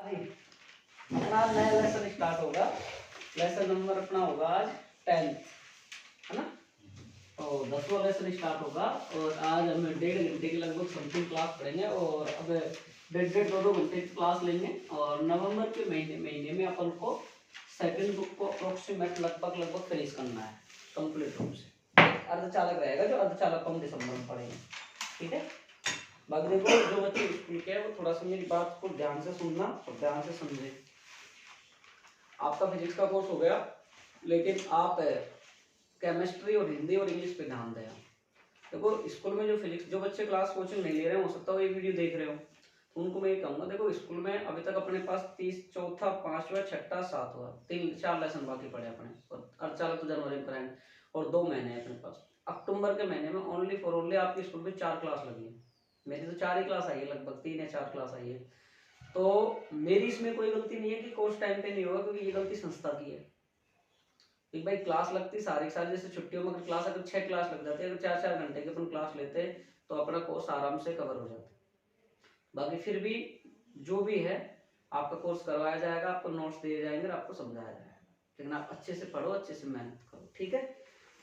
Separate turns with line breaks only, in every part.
अपना नया lesson start होगा। लेसन नंबर अपना होगा आज 10, है ना। तो 10वां लेसन स्टार्ट होगा और आज हम 1.5 घंटे की लगभग समथिंग क्लास पढ़ेंगे और अब 1.5 2 घंटे की क्लास लेंगे। और नवंबर के महीने में अपन को सेकंड बुक को अप्रोक्सीमेट लगभग फिनिश करना है कंप्लीट रूप से। अर्धचालक रहेगा जो अर्धचालक को हम दिसंबर में पढ़ेंगे, ठीक है। बाकी देखो जो बच्चे स्कूल के हैं वो थोड़ा सा मेरी बात को ध्यान से सुनना और ध्यान से समझे। आपका फिजिक्स का कोर्स हो गया, लेकिन आप केमिस्ट्री और हिंदी और इंग्लिश पे ध्यान दें। देखो स्कूल में जो फिजिक्स जो बच्चे क्लास कोचिंग नहीं ले रहे हो सकता है वो ये वीडियो देख रहे हो, तो उनको मैं ये कहूँगा देखो स्कूल में अभी तक अपने पास 30 चौथा 5वां 6ठा 7वां 3-4 लेसन बाकी पड़े अपने, और अर्धचालक तो जनवरी में कराएंगे और 2 महीने हैं अपने पास। अक्टूबर के महीने में ओनली फॉर ओनली आपकी स्कूल में 4 क्लास लगी है। मेरी तो 4 ही क्लास आई है, लगभग 3 या 4 क्लास आई है। तो मेरी इसमें कोई गलती नहीं है कि कोर्स टाइम पे नहीं होगा, क्योंकि ये गलती संस्था की है। एक भाई क्लास लगती सारी जैसे छुट्टियों में क्लास अगर 6 क्लास लग जाती है, अगर 4-4 घंटे की अपन क्लास लेते तो अपना कोर्स आराम से कवर हो जाता। बाकी फिर भी जो भी है आपका कोर्स करवाया जाएगा, आपको नोट्स दिए जाएंगे और आपको समझाया जाएगा, लेकिन आप अच्छे से पढ़ो, अच्छे से मेहनत करो, ठीक है।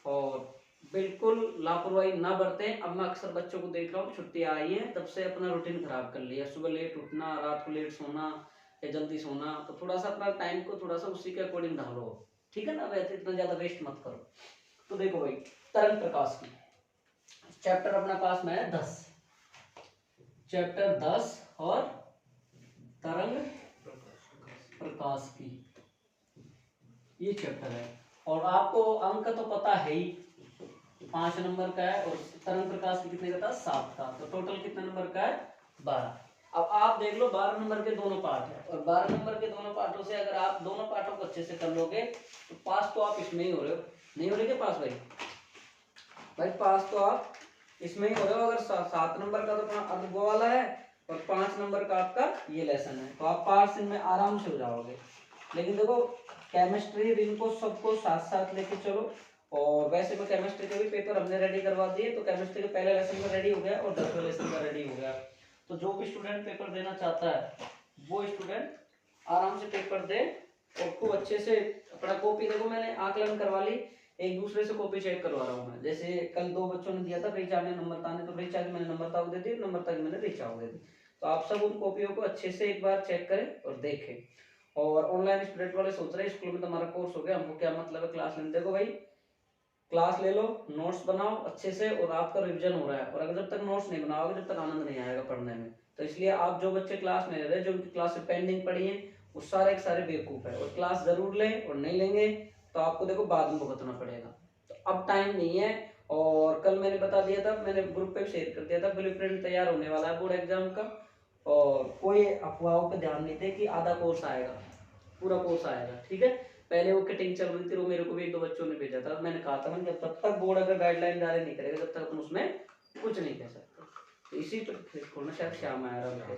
और बिल्कुल लापरवाही ना बरतें। अब मैं अक्सर बच्चों को देख रहा हूँ छुट्टी आई है तब से अपना रूटीन खराब कर लिया, सुबह लेट उठना, रात को लेट सोना या जल्दी सोना। तो थोड़ा सा अपना टाइम को थोड़ा सा उसी के अकॉर्डिंग ढालो, ठीक है ना। वैसे इतना ज्यादा वेस्ट मत करो। तो देखो भाई तरंग प्रकाश की चैप्टर अपना पास में है 10, चैप्टर 10 और तरंग प्रकाश की ये चैप्टर है। और आपको अंक तो पता है ही, 5 नंबर का है और तरंग प्रकाश की कितने का था 7 का, तो टोटल कितने नंबर का है 12। अब आप देख लो 12 नंबर के दोनों पार्ट है और 12 नंबर के दोनों पार्टों से अगर आप दोनों पार्टों को अच्छे से कर लोगे तो पास तो आप इसमें ही हो रहे हो। नहीं हो रहे क्या पास भाई पास तो आप इसमें ही हो रहे हो। अगर 7 नंबर का तो अपना अर्धगो वाला है और 5 नंबर का आपका ये लेसन है, तो आप पास इनमें आराम से हो जाओगे। लेकिन देखो केमिस्ट्री इनको सबको साथ साथ लेके चलो। और वैसे में केमिस्ट्री के भी पेपर हमने रेडी करवा दिए, तो केमिस्ट्री के पहले लेसन का रेडी हो गया और 10वें लेसन का रेडी हो गया। तो जो भी स्टूडेंट पेपर देना चाहता है वो स्टूडेंट आराम से पेपर दे और खूब अच्छे से अपना कॉपी, देखो मैंने आकलन करवा ली, एक दूसरे से कॉपी चेक करवा रहा हूँ मैं। जैसे कल 2 बच्चों ने दिया था रीचा ने नम्रता ने, तो रीचा की मैंने नम्रता को दे दी, नम्रता की मैंने रीचा को दे दी। तो आप सब उन कॉपियों को अच्छे से एक बार चेक करें और देखें। और ऑनलाइन स्टूडेंट वाले सोच रहे हैं स्कूल में तो हमारा कोर्स हो गया, हमको क्या मतलब है क्लास लेने। देखो भाई क्लास ले लो, नोट्स बनाओ अच्छे से और आपका रिवीजन हो रहा है। और अगर जब तक नोट्स नहीं बनाओगे जब तक आनंद नहीं आएगा पढ़ने में। तो इसलिए आप जो बच्चे क्लास में ले रहे हैं, जो उनकी क्लास से पेंडिंग पड़ी है, वो सारे के सारे बेवकूफ है। और क्लास जरूर लें, और नहीं लेंगे तो आपको देखो बाद में भुगतना पड़ेगा। तो अब टाइम नहीं है। और कल मैंने बता दिया था, मैंने ग्रुप पे शेयर कर दिया था, ब्लूप्रिंट तैयार होने वाला है बोर्ड एग्जाम का। और कोई अफवाहों पे ध्यान नहीं दे कि आधा कोर्स आएगा, पूरा कोर्स आएगा, ठीक है। पहले वो कटिंग चल रही थी, वो मेरे को भी 1-2 बच्चों ने भेजा था। मैंने कहा था मैंने जब तक बोर्ड अगर गाइडलाइन जारी नहीं करेगा जब तक अपन उसमें कुछ नहीं कह सकते। तो इसी पर खोलना, शायद श्याम आया रहा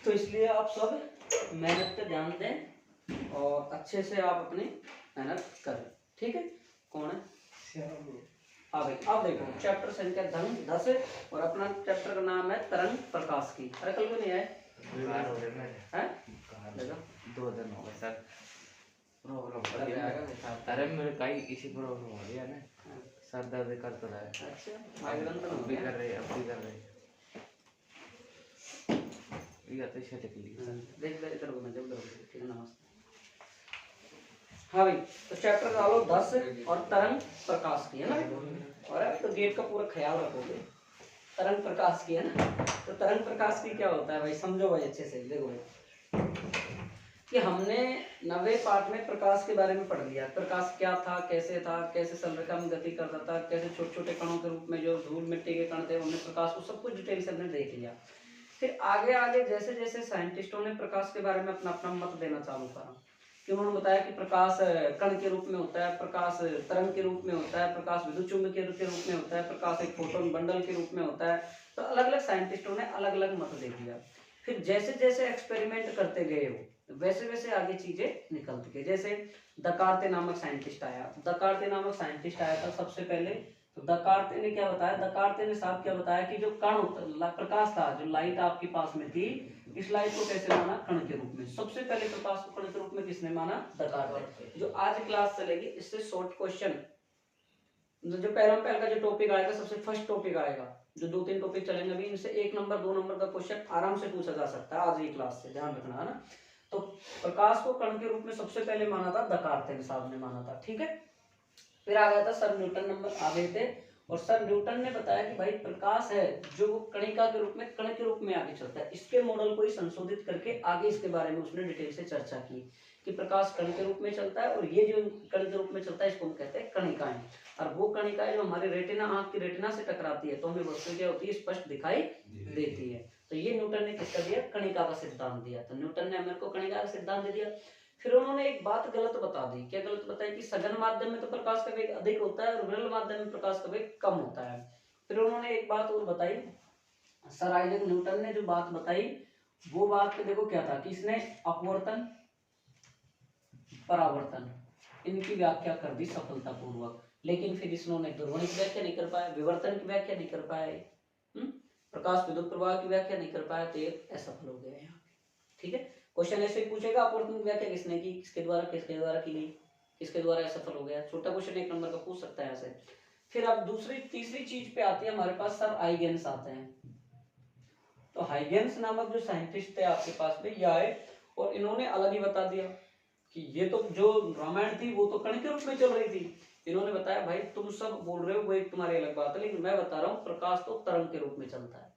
तो इसलिए आप सब मेहनत पे ध्यान दें और अच्छे से आप अपनी मेहनत करें, ठीक है। कौन है हाँ भाई। अब देखो चैप्टर संख्या 10 और अपना चैप्टर का नाम है तरंग प्रकाश की। अरे कल को नहीं आए हैं
2 दिन हो गए सर। अरे मेरे कई इसी प्रॉब्लम हो रही है ना, सर दर्द करता है।
अच्छा माइग्रेन तो
अब भी कर रहे, अब भी कर रहे। ये आते हैं देख लीजिए
देख ले इधर को मैं जब ठीक है। नमस्ते। हाँ भाई तो चैप्टर डालो 10 और तरंग प्रकाश की, है ना। और अब तो गेट का पूरा ख्याल रखोगे। तरंग प्रकाश की है ना, तो तरंग प्रकाश की क्या होता है भाई, समझो भाई अच्छे से। देखो भाई कि हमने 90 पार्ट में प्रकाश के बारे में पढ़ लिया। प्रकाश क्या था, कैसे संरेखा में गति करता था, कैसे छोटे छोटे कणों के रूप में जो धूल मिट्टी के कण थे हमने प्रकाश को सब कुछ डिटेल से हमने देख लिया। फिर आगे आगे जैसे जैसे साइंटिस्टों ने प्रकाश के बारे में अपना अपना मत देना चालू करा, कि उन्होंने बताया कि प्रकाश कण के रूप में होता है, प्रकाश तरंग के रूप में होता है, प्रकाश विद्युत चुम्बकीय के रूप में होता है, प्रकाश एक फोटोन बंडल के रूप में होता है। तो अलग अलग साइंटिस्टों ने अलग अलग मत दे दिया। फिर जैसे जैसे एक्सपेरिमेंट करते गए हो वैसे वैसे आगे चीजें निकलती गई। जैसे दकार्ते नामक साइंटिस्ट आया था सबसे पहले तो दकार्ते ने क्या बताया, दकार्ते ने साहब क्या बताया कि जो कण प्रकाश था, जो लाइट आपके पास में थी, इस लाइट को कैसे माना, कण के रूप में। सबसे पहले प्रकाश को कण के रूप में किसने माना, दकार्ते। जो आज क्लास चलेगी इससे शॉर्ट क्वेश्चन, जो पहला का जो टॉपिक आएगा, सबसे फर्स्ट टॉपिक आएगा, जो 2-3 टॉपिक चलेंगे अभी, इनसे 1 नंबर 2 नंबर का क्वेश्चन आराम से पूछा जा सकता है आज की क्लास से, ध्यान रखना है ना। तो प्रकाश को कण के रूप में सबसे पहले माना था दकार्ते साहब ने माना था, ठीक है। फिर आ गया था सर न्यूटन, नंबर आ गए थे, और सर न्यूटन ने बताया कि भाई प्रकाश है जो वो कणिका के रूप में, कण के रूप में आगे चलता है। इसके मॉडल को ही संशोधित करके आगे इसके बारे में उसने डिटेल से चर्चा की कि प्रकाश कण के रूप में चलता है, और ये जो कण के रूप में चलता है इसको हम कहते हैं कणिकाएं। और वो कणिकाएं जो हमारे रेटिना, आंख की रेटिना से टकराती है तो हमें वस्तु क्या होती है, स्पष्ट दिखाई देती है। तो ये न्यूटन ने किसका दिया, कणिका का सिद्धांत दिया। तो न्यूटन ने हमें को कणिका का सिद्धांत दे दिया। फिर उन्होंने एक बात गलत बता दी। क्या गलत बताई, कि सघन माध्यम में तो प्रकाश का वेग अधिक होता है और विरल माध्यम में प्रकाश का वेग कम होता है। फिर उन्होंने एक बात और बताई, सर आइजैक न्यूटन ने जो बात बताई वो बात पे देखो क्या था कि इसने अपवर्तन, परावर्तन, इनकी व्याख्या कर दी सफलतापूर्वक। लेकिन फिर इन्होंने ध्रुवण की व्याख्या नहीं कर पाए, विवर्तन की व्याख्या नहीं कर पाए, प्रकाश विद्युत प्रवाह की व्याख्या नहीं कर पाए, तो ये असफल हो गया यहाँ, ठीक है। क्वेश्चन ऐसे ही पूछेगा, अपवर्तन की व्याख्या किसने की, किसके द्वारा की गई, किसके द्वारा असफल हो गया। छोटा क्वेश्चन 1 नंबर का पूछ सकता है ऐसे। फिर अब दूसरी तीसरी चीज पे आती है हमारे पास, सर हाइगेन्स आते हैं। तो हाइगेन्स नामक जो साइंटिस्ट थे आपके पास में, ये आए और इन्होंने अलग ही बता दिया कि ये तो जो रामायण थी वो तो कण के रूप में चल रही थी। इन्होंने बताया भाई तुम सब बोल रहे हो वो एक तुम्हारी अलग बात है, लेकिन मैं बता रहा हूँ प्रकाश तो तरंग के रूप में चलता है,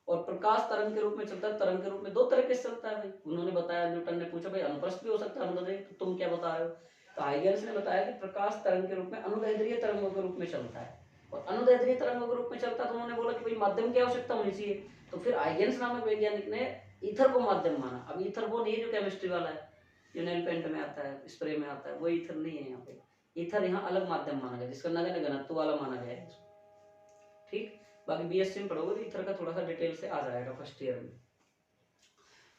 और प्रकाश तरंग के रूप में चलता है। तरंग के रूप में 2 तरीके से चलता है भाई। उन्होंने बताया, न्यूटन ने पूछा भाई अनुप्रस्थ भी हो सकता है, अनुदैर्ध्य, तो तुम क्या बता रहे हो। तो हाइगेन्स ने बताया कि प्रकाश तरंग के रूप में अनुदैर्ध्य तरंगों के रूप में चलता है, और अनुदैर्ध्य तरंगों के रूप में चलता है। तो उन्होंने बोला कि भाई माध्यम की आवश्यकता होनी चाहिए। तो फिर हाइगेन्स नामक वैज्ञानिक ने ईथर को माध्यम माना। अब ईथर वो नहीं है जो केमिस्ट्री वाला है, जो नेल पेंट में आता है, स्प्रे में आता है, वो ईथर नहीं है यहाँ पे। ईथर यहाँ अलग माध्यम माना गया, जिसका नगण्य घनत्व वाला माना गया है, ठीक। बाकी बीएससी में पढ़ोगे तो ईथर का थोड़ा सा डिटेल से आ जाएगा फर्स्ट ईयर में।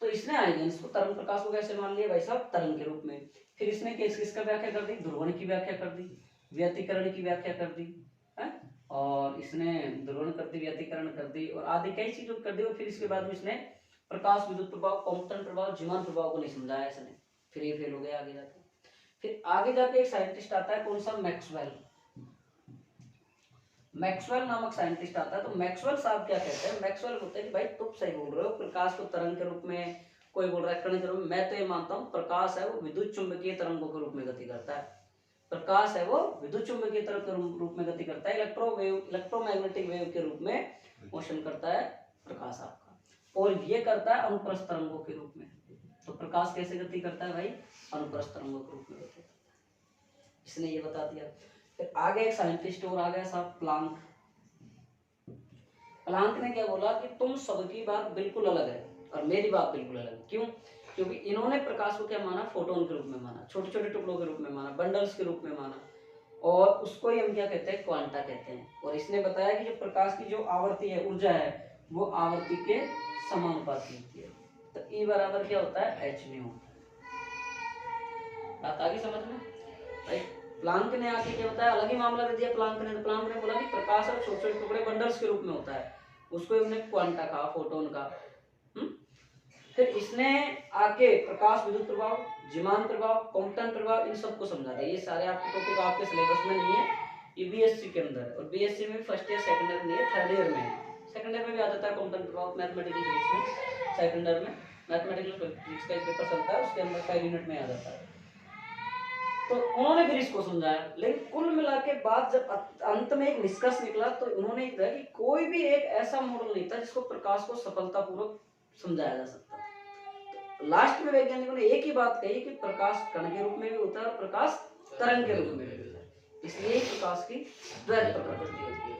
तो इसने हाइगेन्स को तरंग प्रकाश को कैसे मान लिया भाई साहब, तरंग के रूप में। फिर इसने किसका व्याख्या कर दी, ध्रुवण की व्याख्या कर दी, व्यतिकरण की व्याख्या कर दी है, और इसने ध्रुवण कर दी, व्यतिकरण कर दी, और आदि कई चीजों कर दी। और फिर इसके बाद में इसने प्रकाश विद्युत प्रभाव, कॉम्पटन प्रभाव, जीवान प्रभाव को नहीं समझाया इसने, फिर ये फेल हो गया आगे जाके। फिर आगे जाके एक साइंटिस्ट आता है, कौन सा, मैक्सवेल। मैक्सवेल नामक साइंटिस्ट आता है। तो मैक्सवेल साहब क्या कहते हैं, मैक्सवेल बोलते हैं कि भाई तुम सही बोल रहे हो, प्रकाश को तरंग के रूप में, कोई बोल रहा है कण के रूप में, मैं तो ये मानता हूँ प्रकाश है वो विद्युत चुंबकीय तरंगों के रूप में गति करता है। प्रकाश है वो विद्युत चुंबकीय तरंग के रूप में गति करता है, इलेक्ट्रोमैग्नेटिक वेव के रूप में मोशन करता है प्रकाश आपका, और ये करता है अनुप्रस्थ तरंगों के रूप में। तो प्रकाश कैसे गति करता है भाई, अनुप्रस्थ तरंगों के रूप में गति करता है, इसने ये बता दिया। फिर आगे एक साइंटिस्ट और आ गया साहब, प्लांक। प्लांक ने क्या बोला कि तुम सबकी बात बिल्कुल अलग है और मेरी बात बिल्कुल अलग है। क्यों, क्योंकि इन्होंने प्रकाश को क्या माना, फोटोन के रूप में माना, छोटे छोटे टुकड़ों के रूप में माना, बंडल्स के रूप में माना, और उसको ही हम क्या कहते हैं, क्वांटा कहते हैं। और इसने बताया कि जो प्रकाश की जो आवृत्ति है, ऊर्जा है, वो आवृत्ति के समानुपाती होती है। तो E बराबर क्या होता है, h न्यू। बात आ गई समझ में भाई। प्लांक ने आके क्या बताया, अलग ही मामला दे दिया प्लांक ने। तो प्लांक ने बोला कि प्रकाश और छोटे छोटे टुकड़े बंडल्स के रूप में होता है, उसको हमने क्वांटा कहा, फोटोन का। फिर इसने आके प्रकाश विद्युत प्रभाव, जीवान प्रभाव, कॉम्पटन प्रभाव, इन सबको समझा दिया। ये सारे आपके टॉपिक आपके सिलेबस में नहीं है, ये बीएससी के अंदर है, और बीएससी में फर्स्ट ईयर सेकंड ईयर नहीं है, थर्ड ईयर में है। सेकंड ईयर में भी आ जाता है कॉम्पटन प्रभाव, मैथमेटिकल फिजिक्स में। सेकंड ईयर में मैथमेटिकल फिजिक्स का एक पेपर चलता है, उसके अंदर पहली यूनिट में आ जाता है। तो उन्होंने फिर इसको समझाया, लेकिन कुल मिला के बाद जब अंत में एक निष्कर्ष निकला, तो उन्होंने कहा कि कोई भी एक ऐसा मॉडल नहीं था जिसको प्रकाश को सफलतापूर्वक समझाया जा सकता। लास्ट में वैज्ञानिकों ने एक ही बात कही कि प्रकाश कण के रूप में भी होता है और प्रकाश तरंग के रूप में भी होता है, इसलिए प्रकाश की द्वैत प्रकृति होती है,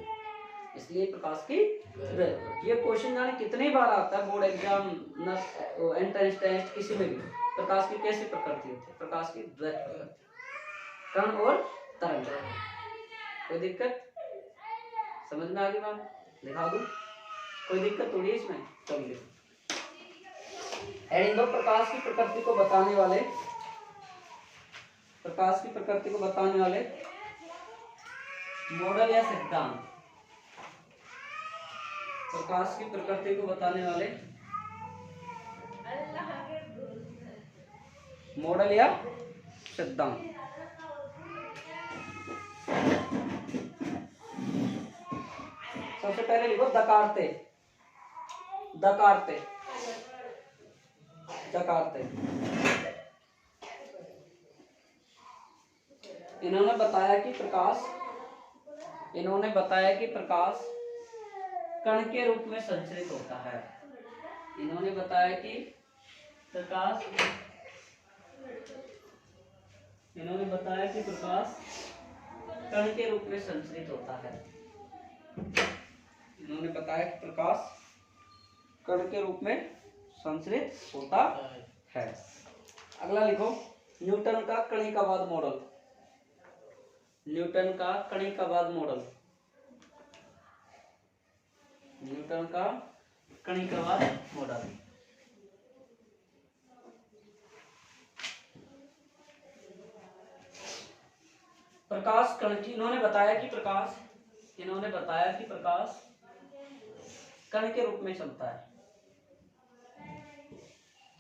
इसलिए प्रकाश की द्वैत। ये क्वेश्चन जाने कितनी बार आता है बोर्ड एग्जाम, एंट्रेंस टेस्ट, किसी में भी, प्रकाश की कैसी प्रकृति होती है, प्रकाश की द्वैत प्रकृति, कण और तरंग। कोई दिक्कत समझ में आ गई बात, दिखा दूं, कोई दिक्कत थोड़ी है इसमें, चलिए। हेडिंग दो, प्रकाश की प्रकृति को बताने वाले, प्रकाश की प्रकृति को बताने वाले मॉडल या सिद्धांत, प्रकाश की प्रकृति को बताने वाले मॉडल या सिद्धांत। सबसे पहले लिखो दकारते, दकारते, दकारते। इन्होंने बताया कि प्रकाश, इन्होंने बताया कि प्रकाश कण के रूप में संचरित होता है। इन्होंने बताया कि प्रकाश, इन्होंने बताया कि प्रकाश कण के रूप में संचरित होता है। इन्होंने बताया कि प्रकाश कण के रूप में संचरित होता है। अगला लिखो न्यूटन का कणिकावाद मॉडल, न्यूटन का कणिकावाद मॉडल, न्यूटन का कणिकावाद मॉडल। प्रकाश कण की, इन्होंने बताया कि प्रकाश, इन्होंने बताया कि प्रकाश कण के रूप में चलता है,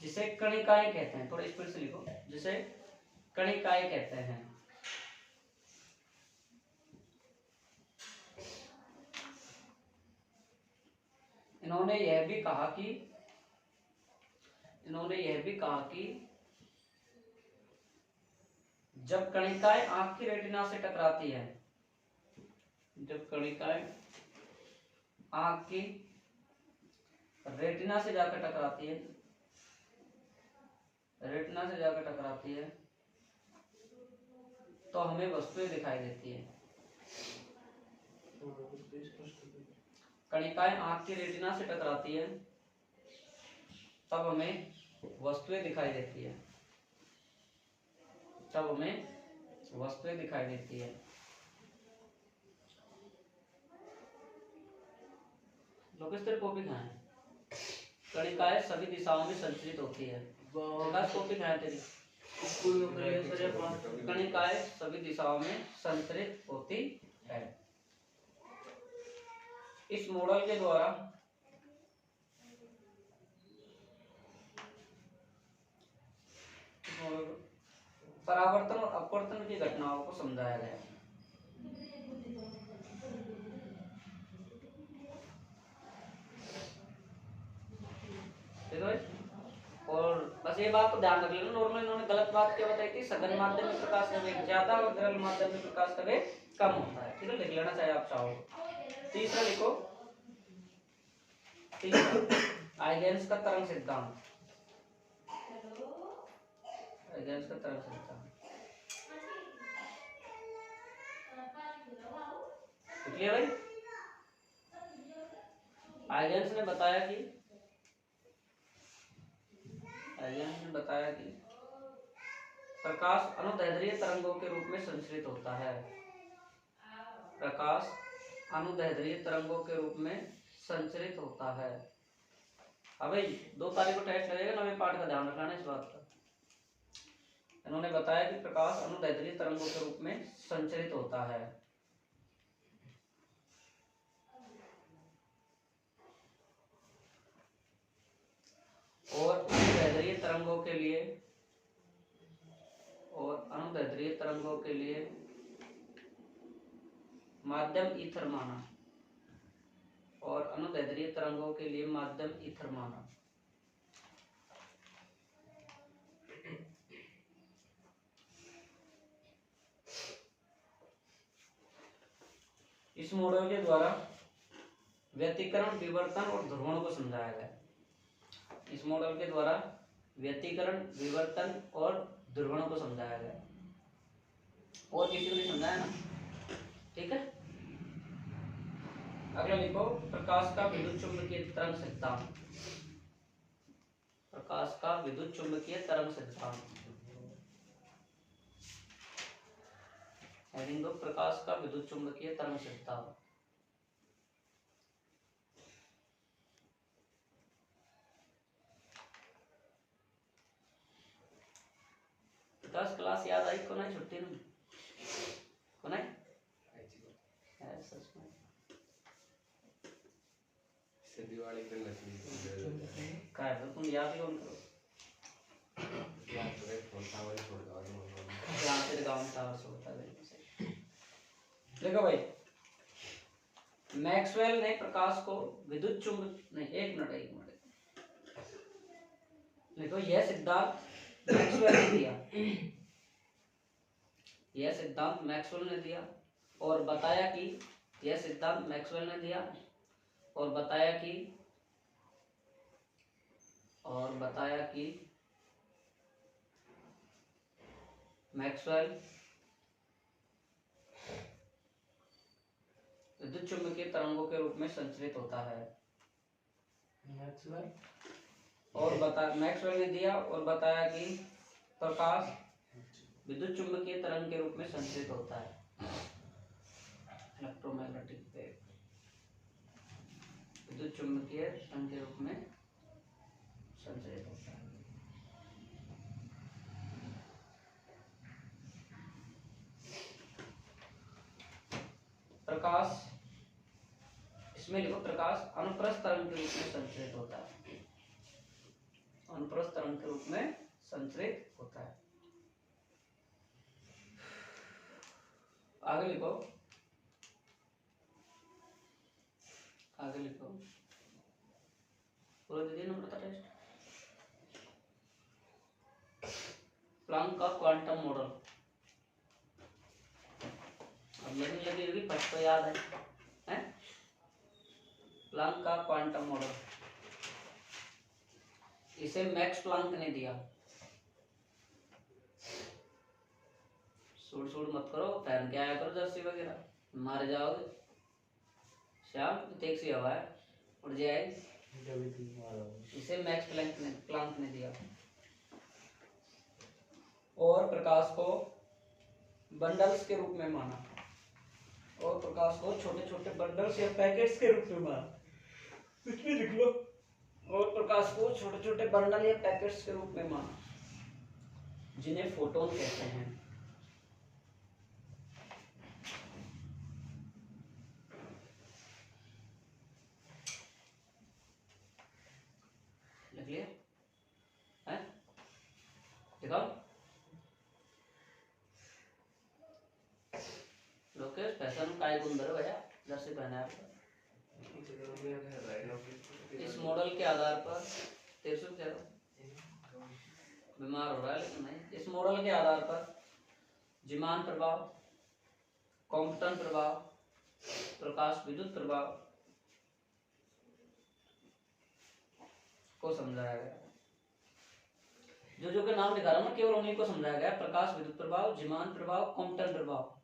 जिसे कणिकाएं कहते हैं। थोड़ा स्पीड से लिखो, जिसे कणिकाएं कहते हैं। इन्होंने यह भी कहा कि, इन्होंने यह भी कहा कि जब कणिकाएं आंख की रेटिना से टकराती है, जब कणिकाएं आंख की रेटिना से जाकर टकराती है, रेटिना से जाकर टकराती है, तो हमें वस्तुएं दिखाई देती है। कणिकाएं आंख की रेटिना से टकराती है, तब हमें वस्तुएं दिखाई देती है, तब हमें वस्तुएं दिखाई देती है। लोकेश तेरे कॉपी कहाँ है? कणिकाएं सभी दिशाओं में संचरित होती है। कॉपी कहाँ है तेरी? कणिकाएं सभी दिशाओं में संचरित होती है। इस मॉडल के द्वारा परावर्तन और अपवर्तन की घटनाओं को समझाया गया। और बस ये बात तो ध्यान रख लेना, नॉर्मल इन्होंने गलत बात क्या बताई थी, सघन माध्यम में प्रकाश का वेग ज्यादा और विरल माध्यम में प्रकाश का वेग कम होता है। ठीक है, लिख लेना चाहे आप चाहो। तीसरा लिखो, तीसरा आइगेंस का तरंग सिद्धांत, आइगेंस का तरंग सिद्धांत। लिया भाई? आइगेंस ने बताया कि, आइगेंस ने बताया कि प्रकाश अनुदैर्ध्य तरंगों के रूप में संचरित होता है। प्रकाश अनुदैर्ध्य तरंगों के रूप में संचरित होता है। अब 2 तारीख को टेस्ट लगेगा, नवे पाठ का ध्यान रखना इस बात का। इन्होंने बताया कि प्रकाश अनुदैर्ध्य तरंगों के रूप में संचरित होता है। और अनुदैर्ध्य तरंगों के लिए, और अनुदैर्ध्य तरंगों के लिए माध्यम ईथर माना, और अनुदैर्ध्य तरंगों के लिए माध्यम ईथर माना। इस मॉडल के द्वारा व्यतिकरण, विवर्तन और ध्रुवण को समझाया गया। इस मॉडल के द्वारा व्यतिकरण, विवर्तन और ध्रुवण को समझाया गया। और किसी को नहीं समझाया ना? ठीक है। अगला लिखो प्रकाश का विद्युत चुंबकीय तरंग सिद्धांत, प्रकाश का विद्युत चुंबकीय तरंग सिद्धांत। हेडिंग दो, प्रकाश का विद्युत चुंबकीय तरंग सिद्धांत। प्रकाश क्लास याद आई को नहीं? छुट्टी में को नहीं?
वाली पिन मशीन
का है तो तुम याद ही करो
या तो रे फोन टावर छोड़ दो
यहाँ से गाँव में टावर से होता है बिल्कुल सही। देखो भाई मैक्सवेल ने प्रकाश को विद्युत चुंबक नहीं एक मिनट देखो यह सिद्धांत मैक्सवेल ने दिया, यह सिद्धांत मैक्सवेल ने दिया और बताया कि यह सिद्धांत मैक्सवेल ने दिया और बताया कि मैक्सवेल विद्युत चुंबकीय तरंगों के रूप में संचरित होता है। मैक्सवेल ने दिया और बताया कि प्रकाश विद्युत चुंबकीय तरंग के रूप में संचरित होता है, इलेक्ट्रोमैग्नेटिक वेव विद्युत चुंबकीय तरंग के रूप में संचरित होता है। प्रकाश इसमें लिखो प्रकाश अनुप्रस्थ तरंग के रूप में संचरित होता है, अनुप्रस्थ तरंग के रूप में संचरित होता है। आगे लिखो पूरा दीजिए नंबर का टेस्ट। प्लांक का क्वांटम मॉडल अब लगी फर्स्ट तो याद है? प्लांक का क्वांटम मॉडल इसे मैक्स प्लांक ने दिया। सूट मत करो, पहन के आया करो जर्सी वगैरह, मारे जाओगे। श्याम तेज सी हवा है उड़ जाएगी। इसे मैक्स प्लांक ने दिया और प्रकाश को बंडल्स के रूप में माना, और प्रकाश को छोटे छोटे बंडल्स या पैकेट्स के रूप में माना। इसमें लिख लो और प्रकाश को छोटे छोटे बंडल या पैकेट्स के रूप में माना, जिन्हें फोटोन कहते हैं। लिख लिया है? दिखाओ लोकेश फैशन काय गुंदर भैया जर्सी पहना है आपका। इस मॉडल के आधार पर बीमार हो रहा है लेकिन नहीं। इस मॉडल के आधार पर जीमान प्रभाव, कॉम्पटन प्रभाव, प्रकाश विद्युत प्रभाव को समझाया गया। जो के नाम लिखा रहा हूं ना केवल उन्हीं को समझाया गया, प्रकाश विद्युत प्रभाव, जीमान प्रभाव, कॉम्पटन प्रभाव।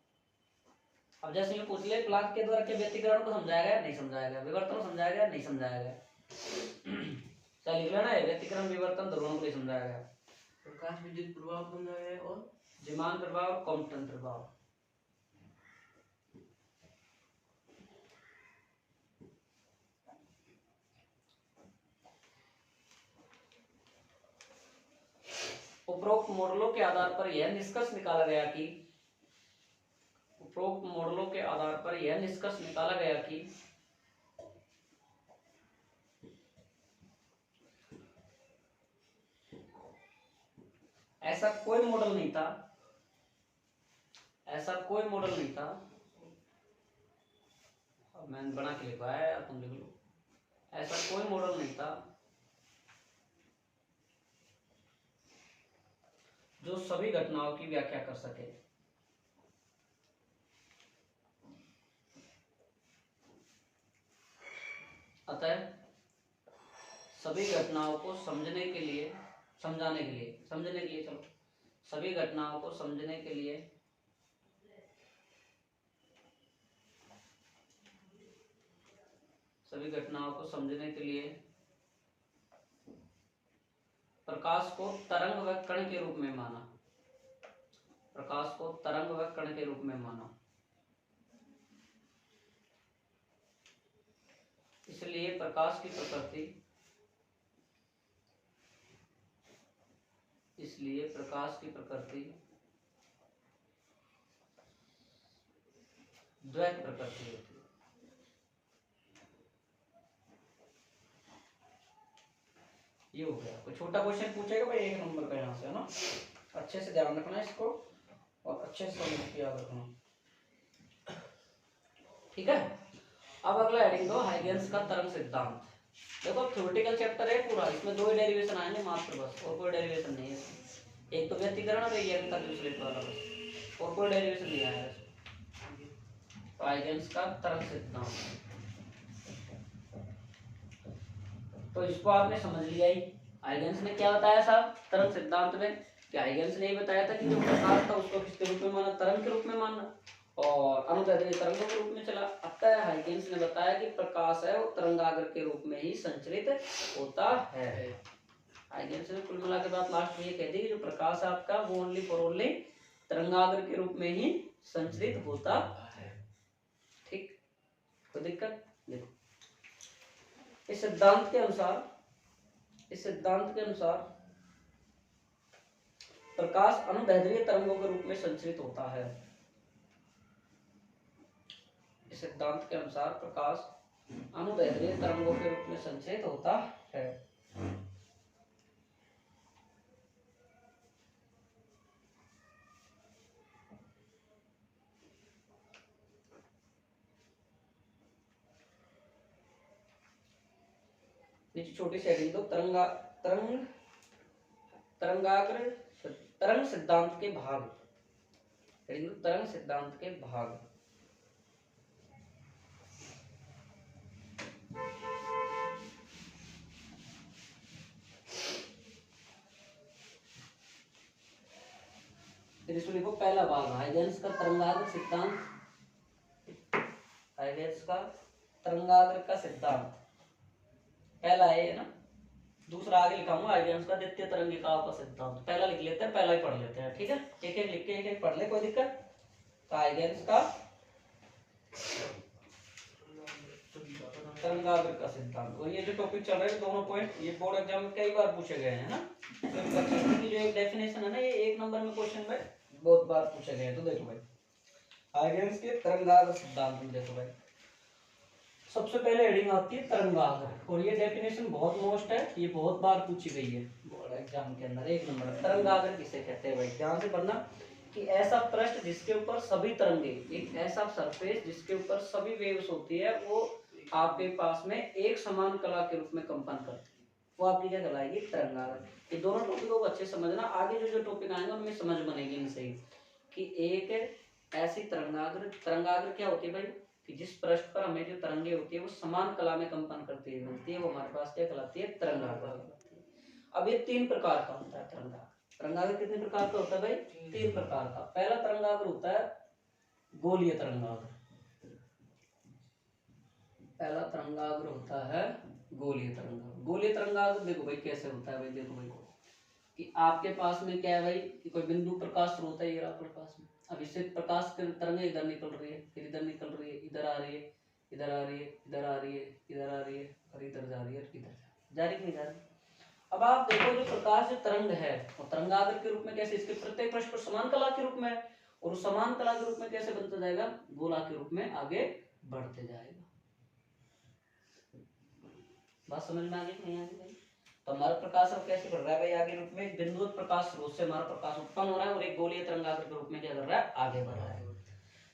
अब जैसे मैं पूछ ले प्लांक के द्वारा क्या व्यतिकरण को समझाया गया? नहीं समझाया गया। विवर्तन समझाया गया? नहीं समझाया गया। चल लिख लेना है व्यतिकरण विवर्तन ध्रुवों को समझाया गया,
प्रकाश विद्युत प्रभाव समझाया गया और
जीमान प्रभाव और कॉम्पटन प्रभाव। उपरोक्त मॉडलों के आधार पर यह निष्कर्ष निकाला गया कि ऐसा कोई मॉडल नहीं था, अब मैंने बना के लिखवाया है, तुम लिख लो। ऐसा कोई मॉडल नहीं था जो सभी घटनाओं की व्याख्या कर सके। अतः सभी घटनाओं को समझने के लिए चलो सभी घटनाओं को समझने के लिए प्रकाश को तरंग व कण के रूप में माना। इसलिए प्रकाश की प्रकृति द्वैत प्रकृति होती है। ये हो गया। कोई छोटा क्वेश्चन पूछेगा भाई 1 नंबर का यहाँ से, है ना। अच्छे से ध्यान रखना इसको और अच्छे से समझ के याद रखना, ठीक है। अब अगला हेडिंग दो, हाइगेंस का तरंग सिद्धांत। देखो थ्योरेटिकल चैप्टर है पूरा, इसमें 2 ही डेरिवेशन आएंगे मात्र, बस और कोई डेरिवेशन नहीं है इसमें। एक तो व्यतिकरण और एक कैलकुलेट वाला, बस और कोई डेरिवेशन नहीं आया इसमें। तो हाइगेंस का तरंग सिद्धांत, तो इसको आपने समझ लिया ही। हाइगेंस ने क्या बताया साहब तरंग सिद्धांत में, कि हाइगेंस ने ये बताया था कि जो प्रकाश था उसको किसके रूप में माना, तरंग के रूप में माना, और अनुदैर्ध्य तरंगों के रूप में चला। अतः हाइगेंस ने बताया कि प्रकाश है वो तरंगाग्र के रूप में ही संचरित होता है। हाइगेंस ने कुल मिला के बात लास्ट में ये कह दी कि जो प्रकाश है आपका वो ओनली फॉर ओनली तरंगाग्र के रूप में ही संचरित होता है। ठीक, कोई दिक्कत? देखो इस सिद्धांत के अनुसार प्रकाश अनुदैर्ध्य तरंगों के रूप में संचरित होता है। इस सिद्धांत के अनुसार प्रकाश अनुदैर्ध्य तरंगों के रूप में संचरित होता है। नीचे छोटी सी हेडिंग दो, तरंगाग्र तरंग सिद्धांत के भाग, तरंग सिद्धांत के भाग। फिर इसको लिखो पहला भाग, हाइगेंस का तरंगाग्र सिद्धांत, हाइगेंस का तरंगाग्र का सिद्धांत पहला है ना। दूसरा आगे लिखाऊंगा हाइगेंस का द्वितीय तरंगिकाओं का सिद्धांत। पहला लिख लेते हैं, पहला ही पढ़ लेते हैं, ठीक है। एक एक लिख के एक एक पढ़ ले, कोई दिक्कत? हाइगेंस का तरंगाग्र का सिद्धांत, और ये जो टॉपिक चल रहा है दोनों पॉइंट ये बोर्ड एग्जाम में कई बार पूछे गए हैं ना। तो जो एक डेफिनेशन है ना, ये 1 नंबर में क्वेश्चन में बहुत बार पूछे गए हैं। तो देखो भाई हाइगेंस के तरंगाग्र सिद्धांत में देखो भाई, सबसे पहले हेडिंग आती है तरंगाग्र, और ये डेफिनेशन बहुत मोस्ट है, ये बहुत बार पूछी गई है बोर्ड एग्जाम के अंदर। 1 नंबर तरंगाग्र किसे कहते हैं भाई, ध्यान से पढ़ना। कि ऐसा पृष्ठ जिसके ऊपर सभी तरंगे, एक ऐसा सरफेस जिसके ऊपर सभी वेव्स होती है, वो आपके पास में एक समान कला के रूप में कंपन करती है, वो आपकी क्या कहलाएगी, तरंगाग्र। ये दोनों टॉपिकों को अच्छे समझना, आगे जो जो टॉपिक आएंगे उनमें समझ बनेगी इनसे ही। कि एक ऐसी तरंगाग्र क्या होती है भाई, कि जिस पृष्ठ पर हमें जो तरंगे होती है वो समान कला में कंपन करती हुई मिलती है, वो हमारे पास क्या कहलाती है, तरंगाग्र। अब ये 3 प्रकार का होता है तरंगाग्र। तरंगाग्र कितने प्रकार का होता है भाई, 3 प्रकार का। पहला तरंगाग्र होता है गोलीय तरंगाग्र, पहला तरंगाग्र होता है गोलीय तरंगाग्र। गोलीय तरंगाग्र देखो भाई कैसे होता है भाई, देखो भाई कि आपके पास में क्या है भाई, कि कोई बिंदु प्रकाश स्रोत है, ये रहा प्रकाश में। अब इससे प्रकाश की तरंगे इधर निकल रही है, फिर इधर निकल रही है, इधर आ रही है, इधर आ रही है, इधर आ रही है, इधर आ रही है, और इधर जा रही है, इधर जा रही नहीं जा रही। अब आप देखो जो प्रकाश जो तरंग है वो तरंगाग्र के रूप में कैसे, इसके प्रत्येक पृष्ठ पर समान कला के रूप में है, और समान कला के रूप में कैसे बनता जाएगा, गोला के रूप में आगे बढ़ते जाएगा। बात समझ में आ गई नहीं आ गई? तो हमारा प्रकाश अब कैसे बढ़ रहा है भाई, आगे रूप में एक बिंदुवत प्रकाश स्रोत से हमारा प्रकाश उत्पन्न हो रहा है, और एक गोलीय तरंगाग्र के रूप में क्या कर रहा है, आगे बढ़ रहा है।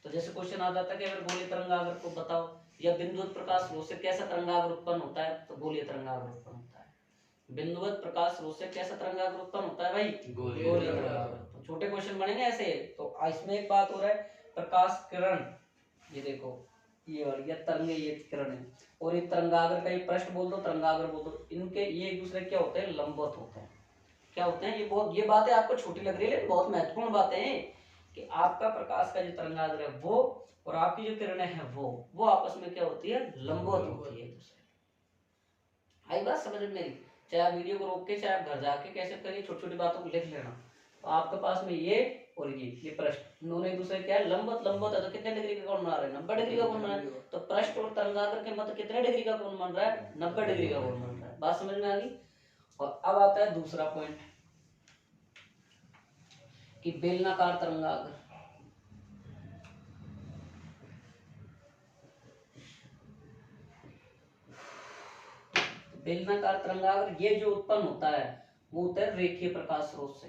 तो जैसे क्वेश्चन आ जाता है कि अगर गोलीय तरंगाग्र को बताओ, या बिंदुवत प्रकाश स्रोत से कैसा तरंगाग्र उत्पन्न होता है, तो गोलीय तरंगाग्र उत्पन्न होता है। बिंदुवत प्रकाश स्रोत से कैसा तरंगाग्र उत्पन्न होता है भाई, गोलीय तरंगाग्र। तो छोटे क्वेश्चन बनेंगे ऐसे। तो इसमें एक बात हो रहा है, प्रकाश किरण, ये देखो ये वाली ये तरंगे, ये किरण है, और ये तरंगाग्र का ये पृष्ठ बोल दो, तरंगाग्र बोल दो, इनके ये एक दूसरे क्या होते हैं, लंबवत होते हैं। क्या होते हैं, ये बातें आपको छोटी लग रही है लेकिन बहुत महत्वपूर्ण बातें हैं, कि आपका प्रकाश का जो तरंगाग्र है वो और आपकी जो किरणें हैं वो आपस में क्या होती है, लंबवत होती है एक दूसरे। आई बात समझ में मेरी? चाहे आप वीडियो को रोक के, चाहे आप घर जाके कैसे करिए, छोटी छोटी बातों को लिख लेना। तो आपके पास में ये और ये पृष्ठ दोनों एक दूसरे क्या है, लंबवत है। तो कितने डिग्री का कोण बना रहे हैं, 90 डिग्री का कोण बना रहे हैं। तो पृष्ठ और तरंगाग्र के मध्य कितने डिग्री का कोण बन रहा है, 90 डिग्री का कोण बन रहा है। बात समझ में आ गई? और अब आता है दूसरा पॉइंट, कि बेलनाकार तरंगाग्र। बेलनाकार तरंगाग्र ये जो उत्पन्न होता है वो होता है रेखीय प्रकाश स्रोत से।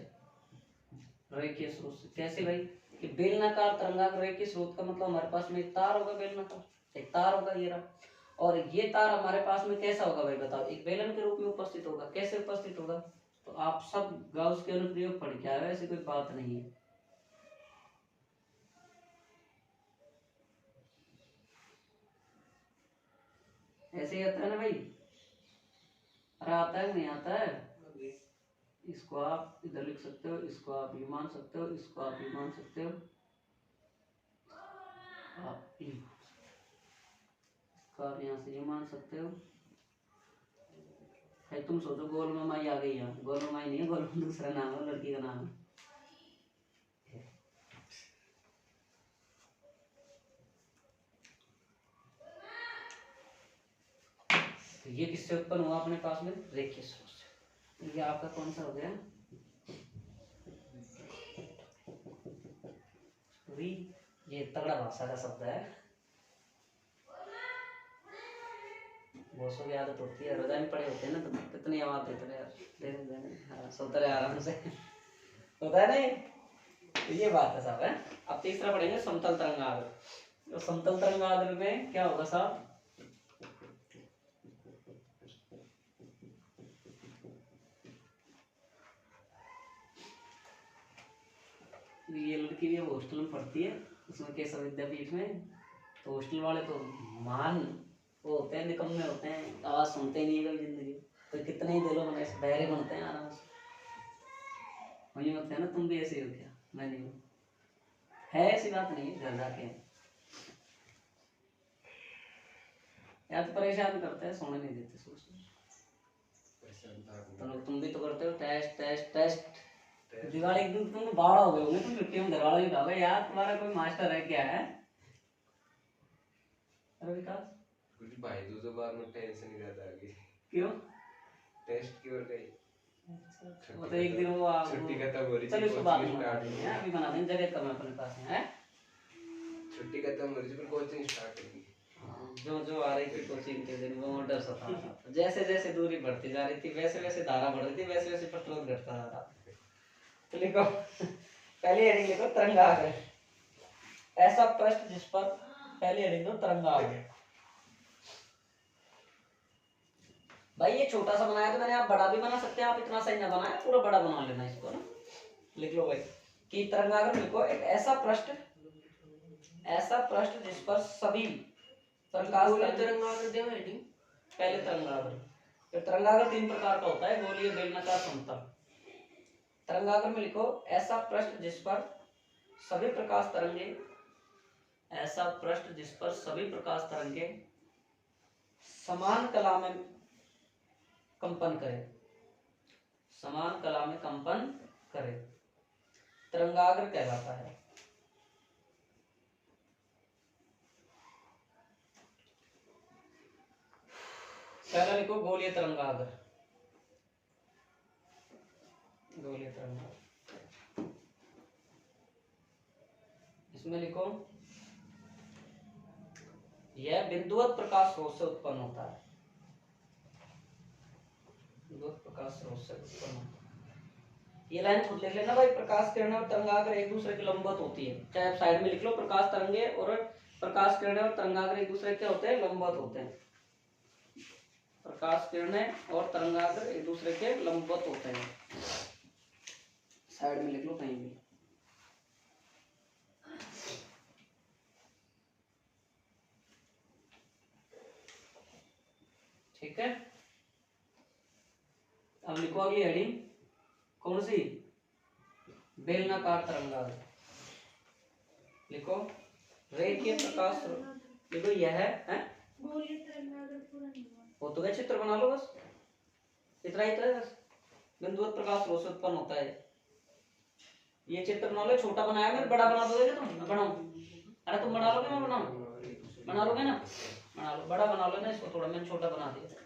रेखीय स्रोत से कैसे भाई कि बेलनाकार तरंगाग्र रेखीय स्रोत का मतलब हमारे पास में एक तार होगा, बेलनाकार एक तार होगा ये रहा, और ये तार हमारे पास में कैसा होगा भाई बताओ, एक बेलन के रूप में उपस्थित होगा। कैसे उपस्थित होगा, तो आप सब गाउस के अनुप्रयोग पढ़ के आए हो, ऐसी कोई बात नहीं है। ऐसे ही आता है ना भाई, अरे आता है नहीं आता है, इसको आप इधर लिख सकते हो, इसको आप ये मान सकते हो, इसको आप ये मान सकते हो, आप ये इसको आप यहाँ से ये मान सकते हो। भाई तुम सोचो गोल माई आ गई, यहाँ गोल माई नहीं है, गोल दूसरा नाम है, लड़की का नाम है। तो ये किससे उत्पन्न हुआ अपने पास में, रेखीय स्रोत से। तो ये आपका कौन सा हो गया, ये तगड़ा भाषा का शब्द है, बहुत की आदत होती है, रोजाना पड़े होते हैं ना, तो कितनी आवाज देते हैं यार, हाँ सोते रहे आराम से, होता है नहीं। तो ये बात है साहब है। अब तीसरा पढ़ेंगे समतल तरंगाग्र। तो समतल तरंगाग्र में क्या होगा साहब, ये लड़की भी हॉस्टल में पढ़ती है, उसमें केशव विद्यापीठ में। तो हॉस्टल वाले तो महान वो होते हैं, निकम्मे होते हैं, आवाज सुनते ही नहीं है कभी जिंदगी, तो कितने ही दिलों में ऐसे बहरे बनते हैं आराम से। वही होते हैं ना, तुम भी ऐसे ही हो क्या, मैं नहीं हूँ, है ऐसी बात नहीं है, घर जाके या तो परेशान करते हैं, सोने नहीं देते सोचते। तो तुम भी तो करते हो टेस्ट टेस्ट टेस्ट, दिवाली एक दिन तुम बाड़ा हो गए होंगे, तुम छुट्टी में घर वालों ने कहा यार तुम्हारा कोई मास्टर है क्या है, अरे विकास
कुछ भाई दूसरे बार में टेंशन ज्यादा आ गई।
क्यों,
टेस्ट की और गई
वो तो एक दिन वो
छुट्टी खत्म हो रही
चलो
थी,
इसको बाद में
कोचिंग
बना
स्टार्ट
देंगे, अभी बना देंगे, जगह कम है अपने पास है।
छुट्टी खत्म हो रही थी, फिर कोचिंग स्टार्ट होगी।
जो जो आ रही थी कोचिंग के दिन वो डर सता रहा था, जैसे जैसे दूरी बढ़ती जा रही थी वैसे वैसे धारा बढ़ रही थी, वैसे वैसे पेट्रोल घटता जा रहा था। तो लिखो पहली हेडिंग लिखो तरंगाग्र, ऐसा पृष्ठ जिस पर, पहली हेडिंग दो तरंगाग्र। भाई ये छोटा सा बनाया तो मैंने, आप बड़ा भी बना सकते हैं, आप इतना सही ना बनाया, पूरा बड़ा बना लेना इसको ना। लिख लो भाई कि तरंगाग्र लिखो एक ऐसा पृष्ठ, ऐसा पृष्ठ जिस पर सभी प्रकाश
तरंगाग्र देव हेडिंग,
पहले तरंगाग्र, फिर तरंगाग्र तीन प्रकार का होता है, गोलीय, बेलनाकार, समतल। तरंगाग्र में लिखो ऐसा पृष्ठ जिस पर सभी प्रकाश तरंगे, ऐसा पृष्ठ जिस पर सभी प्रकाश तरंगे समान कला में कंपन करे, समान कला में कंपन करे, तरंगाग्र कहलाता है। पहला लिखो गोलीय तरंगाग्र, गोलीय तरंगाग्र, इसमें लिखो यह बिंदुवत प्रकाश स्रोत से उत्पन्न होता है, बिंदुवत प्रकाश स्रोत से उत्पन्न होता है। ये लाइन खुद लिख लेना भाई, प्रकाश किरणें और तरंगाग्र एक दूसरे के लंबवत होती है, चाहे आप साइड में लिख लो, प्रकाश तरंगे और प्रकाश किरणें और तरंगाग्र एक दूसरे के होते हैं, लंबवत होते हैं। प्रकाश किरणें और तरंगाग्र एक दूसरे के लंबवत होते हैं, साइड में लिख लो कहीं भी। ठीक है, अब लिखो अगली हेडिंग कौन सी, बेलनाकार तरंगाग्र। लिखो रेखीय प्रकाश स्रोत, लिखो यह है वो तो गया, चित्र बना लो बस, इतना ही तो है बस, बिंदुवत प्रकाश स्रोत से उत्पन्न होता है। ये चित्र बना लो, छोटा बनाया मैं, बड़ा बना दोगे क्या तुम, बनाओ, अरे तुम बना लोगे, मैं बनाऊं, बना लोगे ना, बना लो, बड़ा बना लो ना इसको, थोड़ा मैंने छोटा बना दिया।